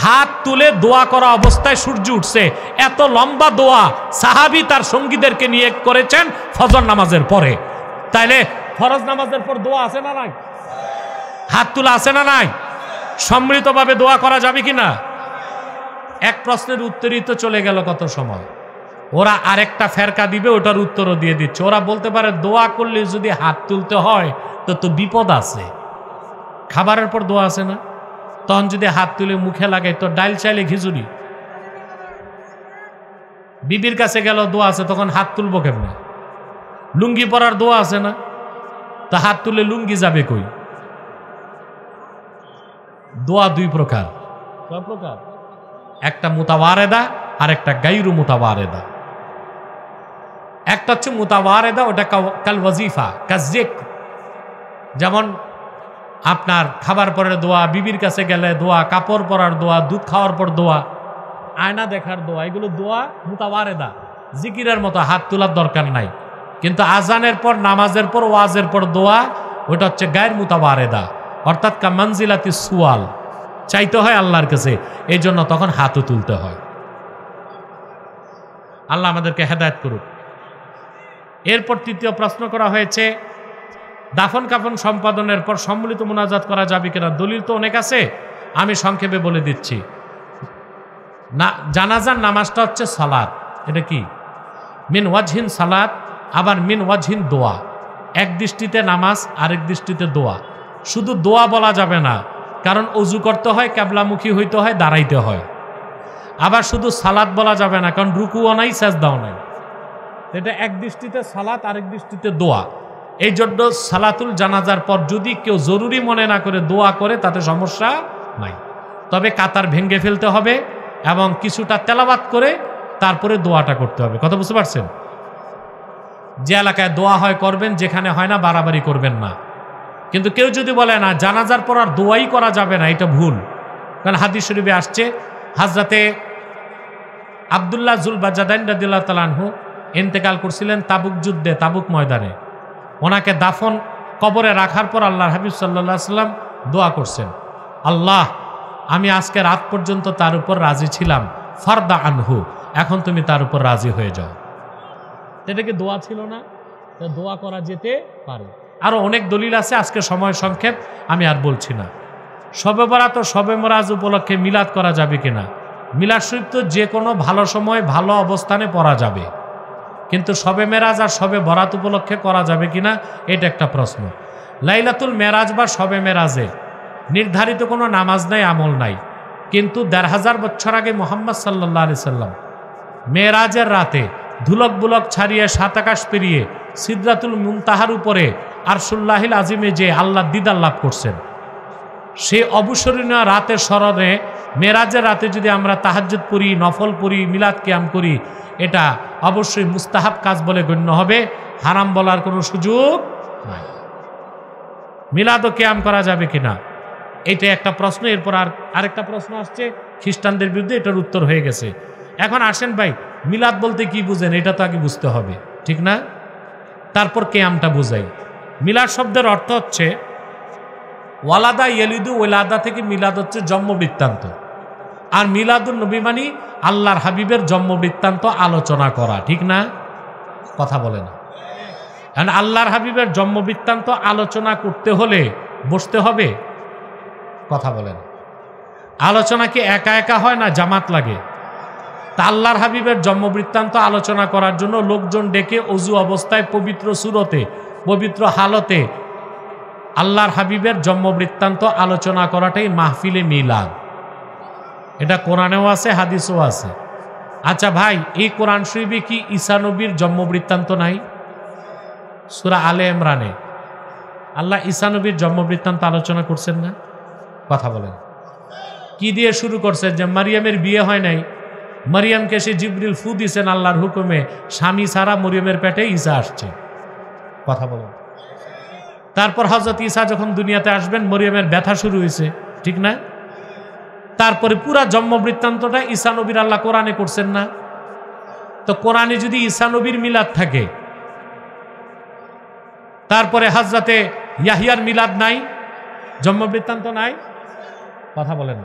হাত তুলে দোয়া করা অবস্থায় সূর্য উঠছে। এত লম্বা দোয়া সাহাবী তার সঙ্গীদেরকে নিয়ে করেছেন ফজর নামাজের পরে। তাইলে ফরজ নামাজের পর দোয়া আছে না নাই? হাত তোলা আছে না নাই? সম্মিলিতভাবে দোয়া করা যাবে কিনা? এক প্রশ্নের উত্তরই তো চলে গেল কত সময়। ওরা আরেকটা ফেরকা দিবে, ওটার উত্তরও দিয়ে দিচ্ছে। ওরা বলতে পারে দোয়া করলে যদি হাত তুলতে হয় তো বিপদ আছে। খাবারের পর দোয়া আছে না? তখন যদি হাত তুলে মুখে লাগাই তো ডাইল চাইলে খিচুড়ি। বিবির কাছে গেল দোয়া আছে, তখন হাত তুলবো কেমনে? লুঙ্গি পরার দোয়া আছে না? তা হাত তুলে লুঙ্গি যাবে কই? দোয়া দুই প্রকার। কয় প্রকার? একটা মুতাওয়ারেদা আর একটা গায়রু মুতাওয়ারেদা। একটা হচ্ছে মুতাওয়ারেদা, ওটা কাল ওয়াজিফা কাজেক, যেমন আপনার খাবার পরের দোয়া, বিবির কাছে গেলে দোয়া, কাপড় পরার দোয়া, দুধ খাওয়ার পর দোয়া, আয়না দেখার দোয়া, এগুলো দোয়া মুতাওয়ারেদা, জিকিরের মতো হাত তোলার দরকার নাই। কিন্তু আজানের পর, নামাজের পর, ওয়াজের পর দোয়া, ওটা হচ্ছে গায়ের মুতাওয়ারেদা, অর্থাৎ কা মানজিলাতি সুয়াল, চাইতে হয় আল্লাহর কাছে, এই জন্য তখন হাতও তুলতে হয়। আল্লাহ আমাদেরকে হেদায়েত করুক। এরপর তৃতীয় প্রশ্ন করা হয়েছে, দাফন কাফন সম্পাদনের পর সম্মিলিত মুনাজাত করা যাবে কিনা? দলিল তো অনেক আছে, আমি সংক্ষেপে বলে দিচ্ছি। না, জানাজার নামাজটা হচ্ছে সালাত। এটা কি? মিন ওয়াজহিন সালাত, আবার মিন ওয়াজহিন দোয়া। এক দৃষ্টিতে নামাজ, আরেক দৃষ্টিতে দোয়া। শুধু দোয়া বলা যাবে না, কারণ অজু করতে হয়, ক্যাবলামুখী হইতে হয়, দাঁড়াইতে হয়। আবার শুধু সালাত বলা যাবে না, কারণ রুকুও নাই, সেজদাও নাই। এটা এক দৃষ্টিতে সালাত, আরেক দৃষ্টিতে দোয়া। এই জন্য সালাতুল জানাজার পর যদি কেউ জরুরি মনে না করে দোয়া করে তাতে সমস্যা নাই, তবে কাতার ভেঙে ফেলতে হবে এবং কিছুটা তেলাওয়াত করে তারপরে দোয়াটা করতে হবে। কথা বুঝতে পারছেন? যে এলাকায় দোয়া হয় করবেন, যেখানে হয় না বাড়াবাড়ি করবেন না। কিন্তু কেউ যদি বলে না জানাজার পর আর দোয়াই করা যাবে না, এটা ভুল। কারণ হাদিস শরীফে আসছে, হযরতে আব্দুল্লাহ যুল বাজাদাইন রাদিয়াল্লাহু তাআলা আনহু ইন্তেকাল করছিলেন তাবুক যুদ্ধে, তাবুক ময়দানে। ওনাকে দাফন কবরে রাখার পর আল্লাহর হাবিব সাল্লাল্লাহু আলাইহি ওয়াসাল্লাম দোয়া করছেন, আল্লাহ আমি আজকে রাত পর্যন্ত তার উপর রাজি ছিলাম, ফারদা আনহু, এখন তুমি তার উপর রাজি হয়ে যাও। এটা কি দোয়া ছিল না? দোয়া করা যেতে পারে। আরো অনেক দলিল আছে, আজকে সময় সংক্ষেপ, আমি আর বলছি না। শবে বরাত ও শবে মেরাজ উপলক্ষে মিলাদ করা যাবে কিনা? মিলাদ শরীফ তো যে কোনো ভালো সময় ভালো অবস্থানে পড়া যাবে, কিন্তু শবে মেরাজ আর শবে বরাত উপলক্ষে করা যাবে কিনা এটা একটা প্রশ্ন। লাইলাতুল মেরাজ বা শবে মেরাজে নির্ধারিত কোনো নামাজ নাই, আমল নাই, কিন্তু ১৫০০ বছর আগে মুহাম্মদ সাল্লাল্লাহু আলাইহি সাল্লাম মেরাজের রাতে ধুলক বুলক ছাড়িয়ে সাত আকাশ পেরিয়ে সিদরাতুল মুনতাহার উপরে আরশুল্লাহিল আজিমে যে আল্লাহ দিদার লাভ করছেন, সে অবসরণীয় রাতের স্মরণে মেরাজের রাতে যদি আমরা তাহাজ্জুদ পড়ি, নফল পড়ি, মিলাদ কিয়াম করি, এটা অবশ্যই মুস্তাহাব কাজ বলে গণ্য হবে, হারাম বলার কোনো সুযোগ নাই। মিলাদ ও কিয়াম করা যাবে কিনা, এটা একটা প্রশ্ন। এরপর আরেকটা প্রশ্ন আসছে খ্রিস্টানদের বিরুদ্ধে, এটার উত্তর হয়ে গেছে। এখন আসেন ভাই, মিলাদ বলতে কি বুঝেন এটা তো আগে বুঝতে হবে, ঠিক না? তারপর কিয়ামটা বুঝাই। মিলাদ শব্দের অর্থ হচ্ছে ওয়ালাদা ইয়ালিদু, ওয়ালাদা থেকে মিলাদ হচ্ছে জন্ম বৃত্তান্ত, আর মিলাদুন নবী মানে আল্লাহর হাবিবের জন্ম বৃত্তান্ত আলোচনা করা, ঠিক না? কথা বলে না। আল্লাহর হাবিবের জন্ম বৃত্তান্ত আলোচনা করতে হলে বসতে হবে, কথা বলেন। আলোচনা কি একা একা হয় না জামাত লাগে? তা আল্লাহর হাবিবের জন্ম বৃত্তান্ত আলোচনা করার জন্য লোকজন ডেকে অজু অবস্থায় পবিত্র সুরতে, পবিত্র হালতে আল্লাহর হাবিবের জন্ম বৃত্তান্ত আলোচনা করাটাই মাহফিলে মিলাদ। এটা কোরআনেও আছে, হাদিসও আছে। আচ্ছা ভাই, এই কোরআন শরীফে কি ঈসা নবীর জন্ম বৃত্তান্ত নাই? সূরা আলে ইমরানে আল্লাহ ঈসা নবীর জন্ম বৃত্তান্ত আলোচনা করছেন না? কথা বলেন। কি দিয়ে শুরু করছে? যে মারিয়ামের বিয়ে হয় নাই, মারিয়ামকে সে জিবরিল ফু দিয়েছেন আল্লাহর হুকুমে, স্বামী ছাড়া মরিয়মের পেটে ঈসা আসছে। কথা বলেন। তারপর হযরত ঈসা যখন দুনিয়াতে আসবেন, মরিয়মের ব্যথা শুরু হয়েছে, ঠিক না? তারপরে পুরা জন্ম বৃত্তান্তটা ঈসা নবীর আল্লাহ কোরআনে করছেন না? তো কোরআনে যদি ঈসা নবীর মিলাদ থাকে, তারপরে হযরতে ইয়াহিয়ার মিলাদ নাই, জন্ম বৃত্তান্ত নাই, কথা বলেন।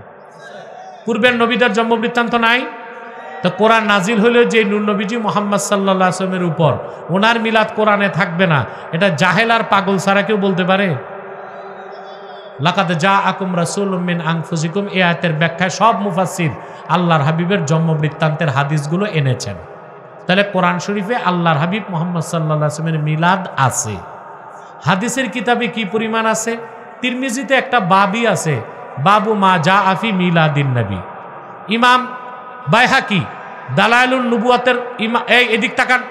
পূর্বের নবীদের জন্ম বৃত্তান্ত নাই, তো কোরআন নাজিল হলেও যে নূর নবীজি মুহাম্মদ সাল্লাল্লাহু আলাইহি ওয়াসাল্লামের উপর, ওনার মিলাদ কোরআনে থাকবে না, এটা জাহেল আর পাগল ছাড়া কেউ বলতে পারে? লাকাদ জাআকুম রাসূলুম মিন আনফুসিকুম, এই আয়াতের ব্যাখ্যায় সব মুফাসসির আল্লাহর হাবিবের জন্ম বৃত্তান্তের হাদিসগুলো এনেছেন। তাহলে কোরআন শরীফে আল্লাহর হাবিব মুহাম্মদ সাল্লাল্লাহু আলাইহি ওয়াসাল্লামের মিলাদ আছে। হাদিসের কিতাবে কি পরিমাণ আছে? তিরমিজিতে একটা বাবই আছে, বাবু মা জা আফি মিলাদিন নবী। ইমাম বাইহাকি দালাইলুন নবুয়াতের এদিক তাকান,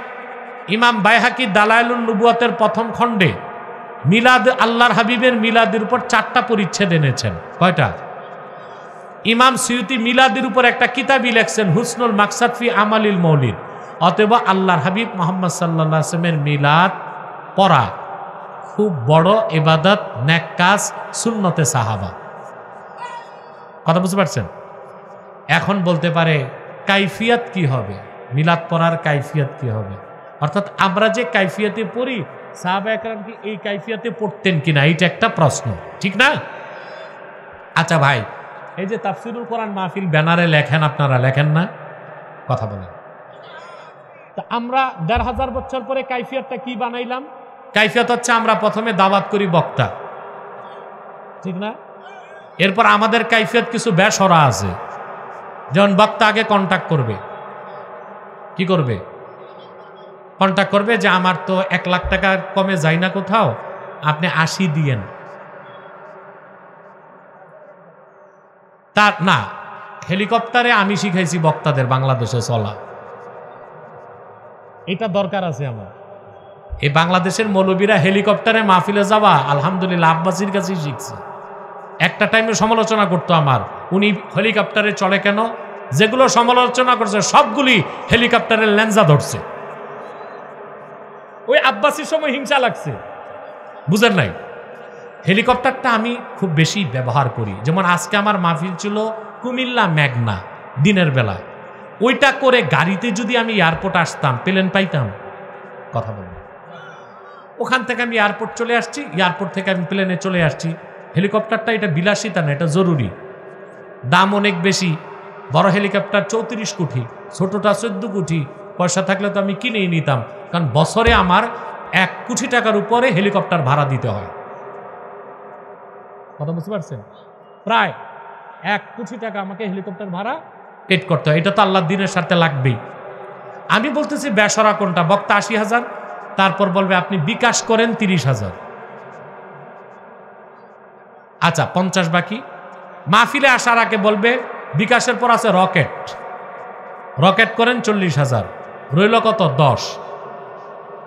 ইমাম বাইহাকি দালাইলুন নবুয়াতের প্রথম খণ্ডে মিলাদ, আল্লাহর হাবিবের মিলাদের উপর 4টা পরিচ্ছেদ এনেছেন। কয়টা? ইমাম সুয়ুতি মিলাদের উপর একটা কিতাবই লেখছেন, হুসনুল মাকসাদ ফি আমালিল মৌলিদ। অতএব আল্লাহর হাবিব মুহাম্মদ সাল্লাল্লাহু আলাইহি ওয়াসাল্লামের মিলাদ পড়া খুব বড় ইবাদত, নেক কাজ, সুন্নতে সাহাবা। কথা বুঝতে পারছেন? এখন বলতে পারে কাইফিয়াত কি হবে, মিলাদ পড়ার কাইফিয়াত কি হবে? অর্থাৎ আমরা যে কাইফিয়াতে পড়ি, সাহাবা একরাম কি এই কাইফিয়াতে পড়তেন কিনা, এইটা একটা প্রশ্ন, ঠিক না? আচ্ছা ভাই, এই যে তাফসিরুল কোরআন মাহফিল ব্যানারে লেখেন, আপনারা লেখেন না? কথা বলেন। তা আমরা ১৫০০ বছর পরে কাইফিয়াতটা কি বানাইলাম? কাইফিয়াত হচ্ছে আমরা প্রথমে দাওয়াত করি বক্তা, ঠিক না? এরপর আমাদের কাইফিয়াত কিছু বেসরা আছে, যেমন বক্তা আগে কন্ট্যাক্ট করবে। কি করবে? কন্ট্যাক্ট করবে যে আমার তো 1 লাখ টাকা কমে যায় না কোথাও, আপনি 80 দিয়েন। তার না, হেলিকপ্টারে আমি শিখাইছি বক্তাদের বাংলাদেশে চলা, এটা দরকার আছে আমার। এই বাংলাদেশের মৌলবীরা হেলিকপ্টারে মাহফিলে যাওয়া আলহামদুলিল্লাহ আব্বাসির কাছেই শিখছে। একটা টাইমে সমালোচনা করতো আমার, উনি হেলিকপ্টারে চলে কেন? যেগুলো সমালোচনা করছে সবগুলি হেলিকপ্টারের লেন্সা ধরছে। ওই আব্বাসির সময় হিংসা লাগছে, বুঝেন নাই? হেলিকপ্টারটা আমি খুব বেশি ব্যবহার করি। যেমন আজকে আমার মাহফিল ছিল কুমিল্লা মেঘনা, দিনের বেলা। ওইটা করে গাড়িতে যদি আমি এয়ারপোর্ট আসতাম, প্লেন পাইতাম? কথা বলবো। ওখান থেকে আমি এয়ারপোর্ট চলে আসছি, এয়ারপোর্ট থেকে আমি প্লেনে চলে আসছি। হেলিকপ্টারটা এটা বিলাসিতা না, এটা জরুরি। দাম অনেক বেশি। বড় হেলিকপ্টার 34 কোটি, ছোটটা 14 কোটি। পয়সা থাকলে তো আমি কিনেই নিতাম, কারণ বছরে আমার 1 কোটি টাকার উপরে হেলিকপ্টার ভাড়া দিতে হয়। কথা বুঝতে পারছেন? প্রায় 1 কোটি টাকা আমাকে হেলিকপ্টার ভাড়া পেড করতে হয়। এটা তো আল্লাহর দিনের স্বার্থে লাগবেই। আমি বলতেছি বেসরা কোনটা? বক্তা 80,000, তারপর বলবে আপনি বিকাশ করেন 30,000। আচ্ছা 50 বাকি। মাহফিলে আসার আগে বলবে বিকাশের পর আছে রকেট, রকেট করেন 40,000। রইল কত 10।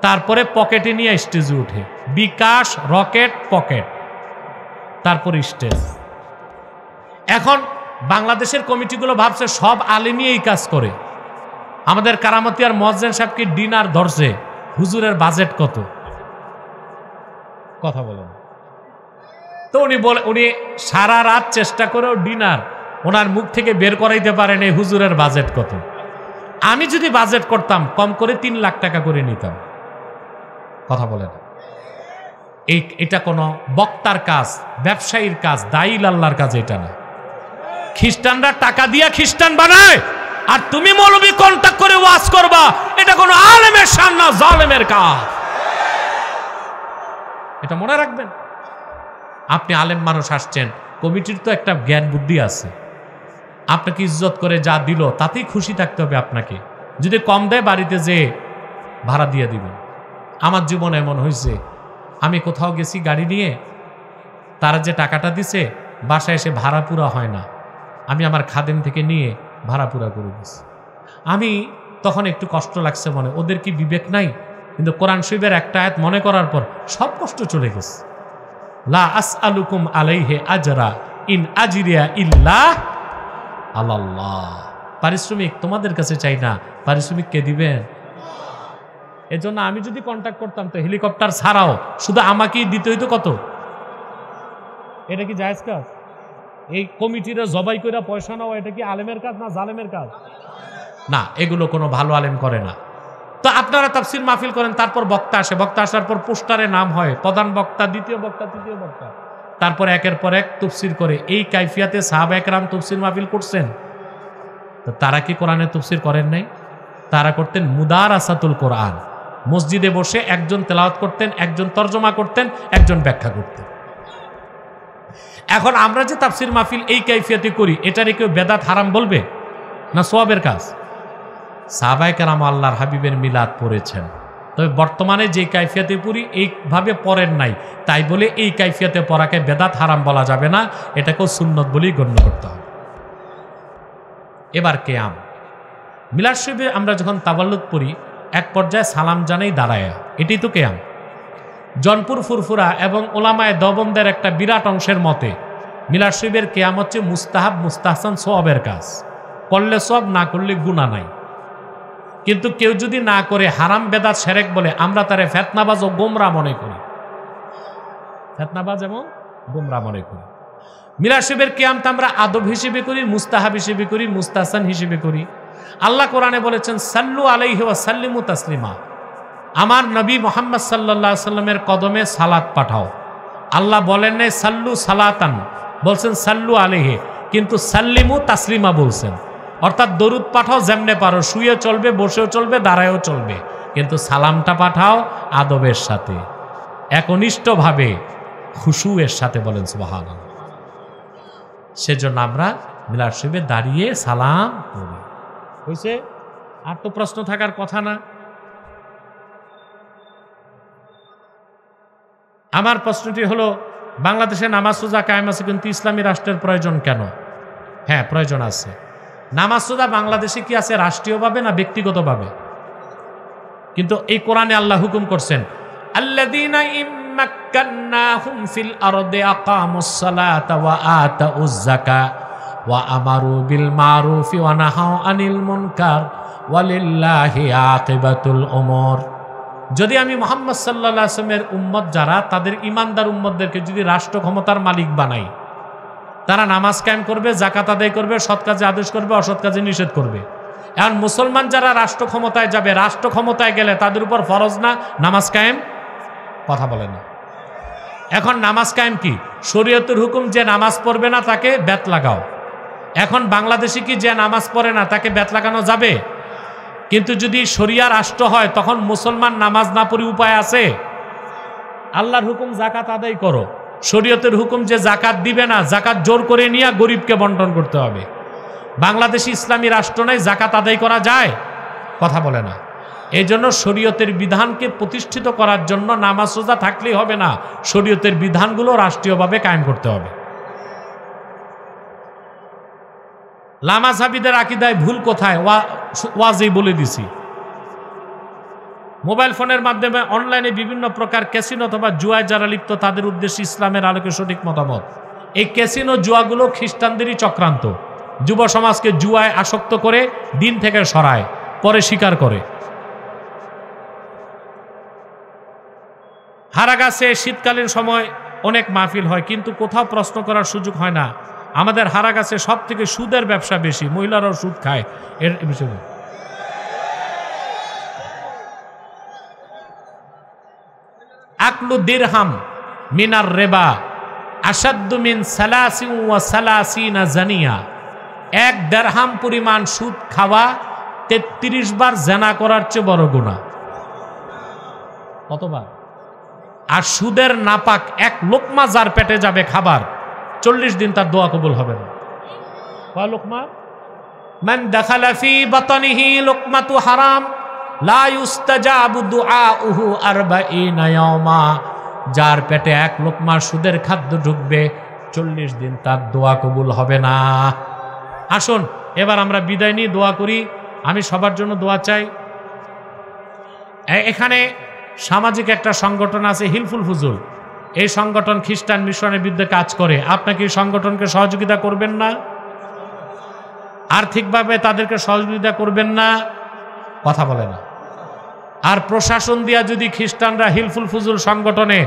তারপরে পকেটে নিয়ে স্টেজে উঠে, বিকাশ, রকেট, পকেট, তারপর স্টেজ। এখন বাংলাদেশের কমিটিগুলো ভাবছে সব আলেমই এই কাজ করে। আমাদের কারামতি আর মজ্জেন সাহেবকে ডিনার ধরছে, হুজুরের বাজেট কত? কথা বলেন তো। উনি সারা রাত চেষ্টা করেও ডিনার ওনার মুখ থেকে বের করাইতে পারেন এই হুজুরের বাজেট কত। আমি যদি বাজেট করতাম কম করে 3 লাখ টাকা করে নিতাম। কথা বলেন, এটা কোনো বক্তার কাজ, ব্যবসায়ীর কাজ, দায়ীল আল্লাহর কাজ এটা না। খ্রিস্টানরা টাকা দিয়া খ্রিস্টান বানায়, আর তুমি মৌলবি কন্টাক্ট করে ওয়াজ করবা, এটা কোনো আলেমের শান না, জালেমের কাজ। এটা মনে রাখবেন। আপনি আলেম মানুষ আসছেন, কমিটির তো একটা জ্ঞান বুদ্ধি আছে। আপনাকে ইজ্জত করে যা দিল তাতেই খুশি থাকতে হবে আপনাকে। যদি কম দেয় বাড়িতে যে ভাড়া দিয়ে দিবেন। আমার জীবনে এমন হয়েছে, আমি কোথাও গেছি গাড়ি নিয়ে, তারা যে টাকাটা দিছে বাসায় এসে ভাড়া পুরা হয় না, আমি আমার খাদেম থেকে নিয়ে ভাড়া পুরা করে দিছি। আমি তখন একটু কষ্ট লাগছে মনে, ওদের কি বিবেক নাই? কিন্তু কোরআন শরীফের একটা আয়াত মনে করার পর সব কষ্ট চলে গেছে। লা আসআলুকুম আলাইহি আজরা ইন আজরিয়া ইল্লা আলাল্লাহ। পারিশ্রমিক তোমাদের কাছে চাই না, পারিশ্রমিক কে দিবেন? এজন্য আমি যদি কন্ট্যাক্ট করতাম তো হেলিকপ্টার ছাড়াও শুধু আমাকেই দিতে হইতো কত। এটা কি জায়েজ কাজ? এই কমিটিরা জবাই করে পয়সা নেওয়া, এটা কি আলেমের কাজ না জালেমের কাজ? না, এগুলো কোনো ভালো আলেম করে না। তো আপনারা তাফসীর মাহফিল করেন, তারপর বক্তা আসে, বক্তা আসার পর পোস্টারে নাম হয় প্রধান বক্তা, দ্বিতীয় বক্তা, তৃতীয় বক্তা, তারপর একের পর এক তাফসীর করে। এই কাইফিয়াতে সাহাবা একরাম তাফসীর মাহফিল করছেন। তো তারা কি কোরআনের তাফসীর করেন নাই? তারা করতেন মুদারাসাতুল কোরআন। মসজিদে বসে একজন তেলাওয়াত করতেন, একজন তরজমা করতেন, একজন ব্যাখ্যা করতেন। এখন আমরা যে তাফসীর মাহফিল এই কাইফিয়াতে করি, এটারে কেউ বেদাত হারাম বলবে না সওয়াবের কাজ? সাহাবায়ে কেরাম আল্লাহর হাবিবের মিলাদ পড়েছেন, তবে বর্তমানে যে কাইফিয়াতে পড়ি এইভাবে পড়েন নাই, তাই বলে এই কাইফিয়াতে পড়াকে বেদাত হারাম বলা যাবে না, এটাকেও সুন্নত বলেই গণ্য করতে হবে। এবার কিয়াম মিলাদ শরীফে আমরা যখন তাওয়াল্লুদ পড়ি, এক পর্যায়ে সালাম জানাই দাঁড়ায়া, এটাই তো কিয়াম। জনপুর ফুরফুরা এবং ওলামায়ে দেওবন্দের একটা বিরাট অংশের মতে মিলাদ শরীফের কিয়াম হচ্ছে মুস্তাহাব, মুস্তাহসান, সওয়াবের কাজ। করলে সওয়াব, না করলে গুনাহ নাই। কিন্তু কেউ যদি না করে হারাম, বেদাত, শিরক বলে, আমরা তারে ফিতনাবাজ ও গোমরা মনে করি। ফিতনাবাজ এবং গোমরা মনে করি। মিলাদ শরীফের কিয়ামটা আমরা আদব হিসেবে করি, মুস্তাহাব হিসেবে করি, মুস্তাহসান হিসেবে করি। আল্লাহ কোরআনে বলেছেন সাল্লু আলাইহি ওয়া সাল্লিমু তাসলিমা। আমার নবী মুহাম্মদ সাল্লাল্লাহু আলাইহি সাল্লামের কদমে সালাত পাঠাও। আল্লাহ বলেন নাই সাল্লু সালাতান, বলছেন সাল্লু আলাইহি, কিন্তু সাল্লিমু তাসলিমা বলছেন। অর্থাৎ দরুদ পাঠাও যেমনে পারো, শুয়ে চলবে, বসেও চলবে, দাঁড়ায়ও চলবে, কিন্তু সালামটা পাঠাও আদবের সাথে, একনিষ্ঠভাবে, খুশুয়ের সাথে। বলেন সুবহানাল্লাহ। সেজন্য আমরা মিলাদ শরীফে দাঁড়িয়ে সালাম করি। হয়েছে? আর তো প্রশ্ন থাকার কথা না। আমার প্রশ্নটি হলো, বাংলাদেশে নামাজ রোজা কায়েম আছে, কিন্তু ইসলামী রাষ্ট্রের প্রয়োজন কেন? হ্যাঁ, প্রয়োজন আছে। নামাজ রোজা বাংলাদেশে কি আছে রাষ্ট্রীয়ভাবে না ব্যক্তিগতভাবে? কিন্তু এই কোরআনে আল্লাহ হুকুম করছেন, আল্লাযীনা ইম্মাক্কান্নাহুম ফিল আরদি আকামুস সালাতা ওয়া আতাউয যাকাত ওয়া আমারু বিল মারুফি ওয়া নাহাউ আনিল মুনকার ওয়ালিল্লাহি আকিবাতুল উমুর। যদি আমি মুহাম্মদ সাল্লাল্লাহু আলাইহি ওয়াসাল্লামের উম্মত যারা, তাদের ঈমানদার উম্মতদেরকে যদি রাষ্ট্র ক্ষমতার মালিক বানাই, তারা নামাজ কায়েম করবে, যাকাত আদায় করবে, সৎ কাজে আদেশ করবে, অসৎ কাজে নিষেধ করবে। এখন মুসলমান যারা রাষ্ট্র ক্ষমতায় যাবে, রাষ্ট্র ক্ষমতায় গেলে তাদের উপর ফরজ না নামাজ কায়েম? কথা বলে না। এখন নামাজ কায়েম কি? শরীয়তের হুকুম, যে নামাজ পড়বে না তাকে বেত লাগাও। এখন বাংলাদেশে কি যে নামাজ পড়ে না তাকে বেত লাগানো যাবে? কিন্তু যদি শরিয়া রাষ্ট্র হয়, তখন মুসলমান নামাজ না পড়ে উপায় আছে? আল্লাহর হুকুম যাকাত আদায় করো, শরীয়তের হুকুম যে যাকাত দিবে না, যাকাত জোর করে নিয়ে গরিবকে বন্টন করতে হবে। বাংলাদেশে ইসলামী রাষ্ট্র নাই, যাকাত আদায় করা যায়? কথা বলে না। এই জন্য শরীয়তের বিধানকে প্রতিষ্ঠিত করার জন্য নামাজ রোজা থাকলেই হবে না, শরীয়তের বিধানগুলো রাষ্ট্রীয়ভাবে কায়েম করতে হবে। লামাযহাবীদের আকীদায় ভুল কোথায় ওয়াজেই বলে দিছি। মোবাইল ফোনের মাধ্যমে অনলাইনে বিভিন্ন প্রকার ক্যাসিনো অথবা জুয়ায় যারা লিপ্ত তাদের উদ্দেশ্যে ইসলামের আলোকে সঠিক মতামত। এই ক্যাসিনো জুয়াগুলো খ্রিস্টানদেরই চক্রান্ত। যুব সমাজকে জুয়ায় আসক্ত করে দিন থেকে সরায়, পরে স্বীকার করে। হারাগাছে শীতকালীন সময় অনেক মাহফিল হয়, কিন্তু কোথাও প্রশ্ন করার সুযোগ হয় না। আমাদের হারাগাছে সব থেকে সুদের ব্যবসা বেশি, মহিলারাও সুদ খায়। এর বিষয়ে আকলু দিরহাম মিনার রেবা আসাদ্দু মিন সালাসিন ওয়া সালাসিনা জানিয়া। 1 দিরহাম পরিমাণ সুদ খাওয়া 33 বার জেনা করার চেয়ে বড় গুনাহ। কতবার? আর সুদের নাপাক 1 লোকমা যার পেটে যাবে খাবার, 40 দিন তার দোয়া কবুল হবে না। কয় লোকমা? মান দাখালা ফি বাতনিহি লোকমাতু হারাম লা ইউস্তাজাবু দুআউহু 40 ইয়াওমা। যার পেটে 1 লোকমা সুদের খাদ্য ঢুকবে, 40 দিন তার দোয়া কবুল হবে না। আসুন এবার আমরা বিদায় নিয়ে দোয়া করি। আমি সবার জন্য দোয়া চাই। এখানে সামাজিক একটা সংগঠন আছে হিলফুল ফুজুল। এই সংগঠন খ্রিস্টান মিশনের বিরুদ্ধে কাজ করে। আপনাকে এই সংগঠনকে সহযোগিতা করবেন না? আর্থিকভাবে তাদেরকে সহযোগিতা করবেন না? কথা বলে না। আর প্রশাসন দিয়া যদি খ্রিস্টানরা হিলফুল ফুজুল সংগঠনে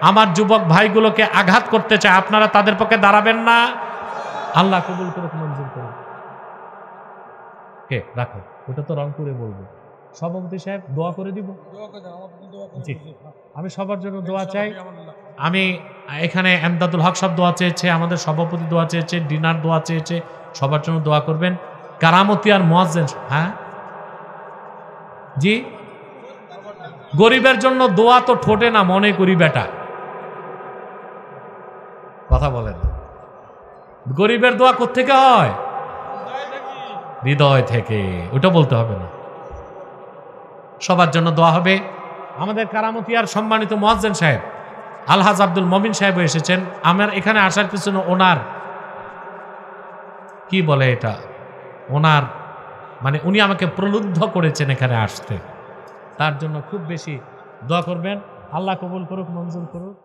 আমার যুবক ভাইগুলোকে আঘাত করতে চায়, আপনারা তাদের পক্ষে দাঁড়াবেন না? আল্লাহ কবুল করুক, মঞ্জুর করুক। কে রাখো, ওটা তো রংপুরে বলবো। সভাপতি সাহেব দোয়া করে দিব। আমি সবার জন্য দোয়া চাই। আমি এখানে এমদাদুল হক সাহেব দোয়া চেয়েছে, আমাদের সভাপতি দোয়া চেয়েছে, ডিনার দোয়া চেয়েছে। সবার জন্য দোয়া করবেন। কারামতি আর মুয়াজ্জিন, হ্যাঁ জি, গরিবের জন্য দোয়া তো ঠোঁটে না, মনে করি বেটা। কথা বলেন, গরিবের দোয়া কোত্থেকে হয়? হৃদয় থেকে। ওটা বলতে হবে না। সবার জন্য দোয়া হবে। আমাদের কারামতিয়ার সম্মানিত মুয়াজ্জিন সাহেব আলহাজ আব্দুল মমিন সাহেব এসেছেন। আমার এখানে আসার পিছনে ওনার কি বলে এটা, ওনার মানে উনি আমাকে প্রলুব্ধ করেছেন এখানে আসতে। তার জন্য খুব বেশি দোয়া করবেন। আল্লাহ কবুল করুক, মঞ্জুর করুক।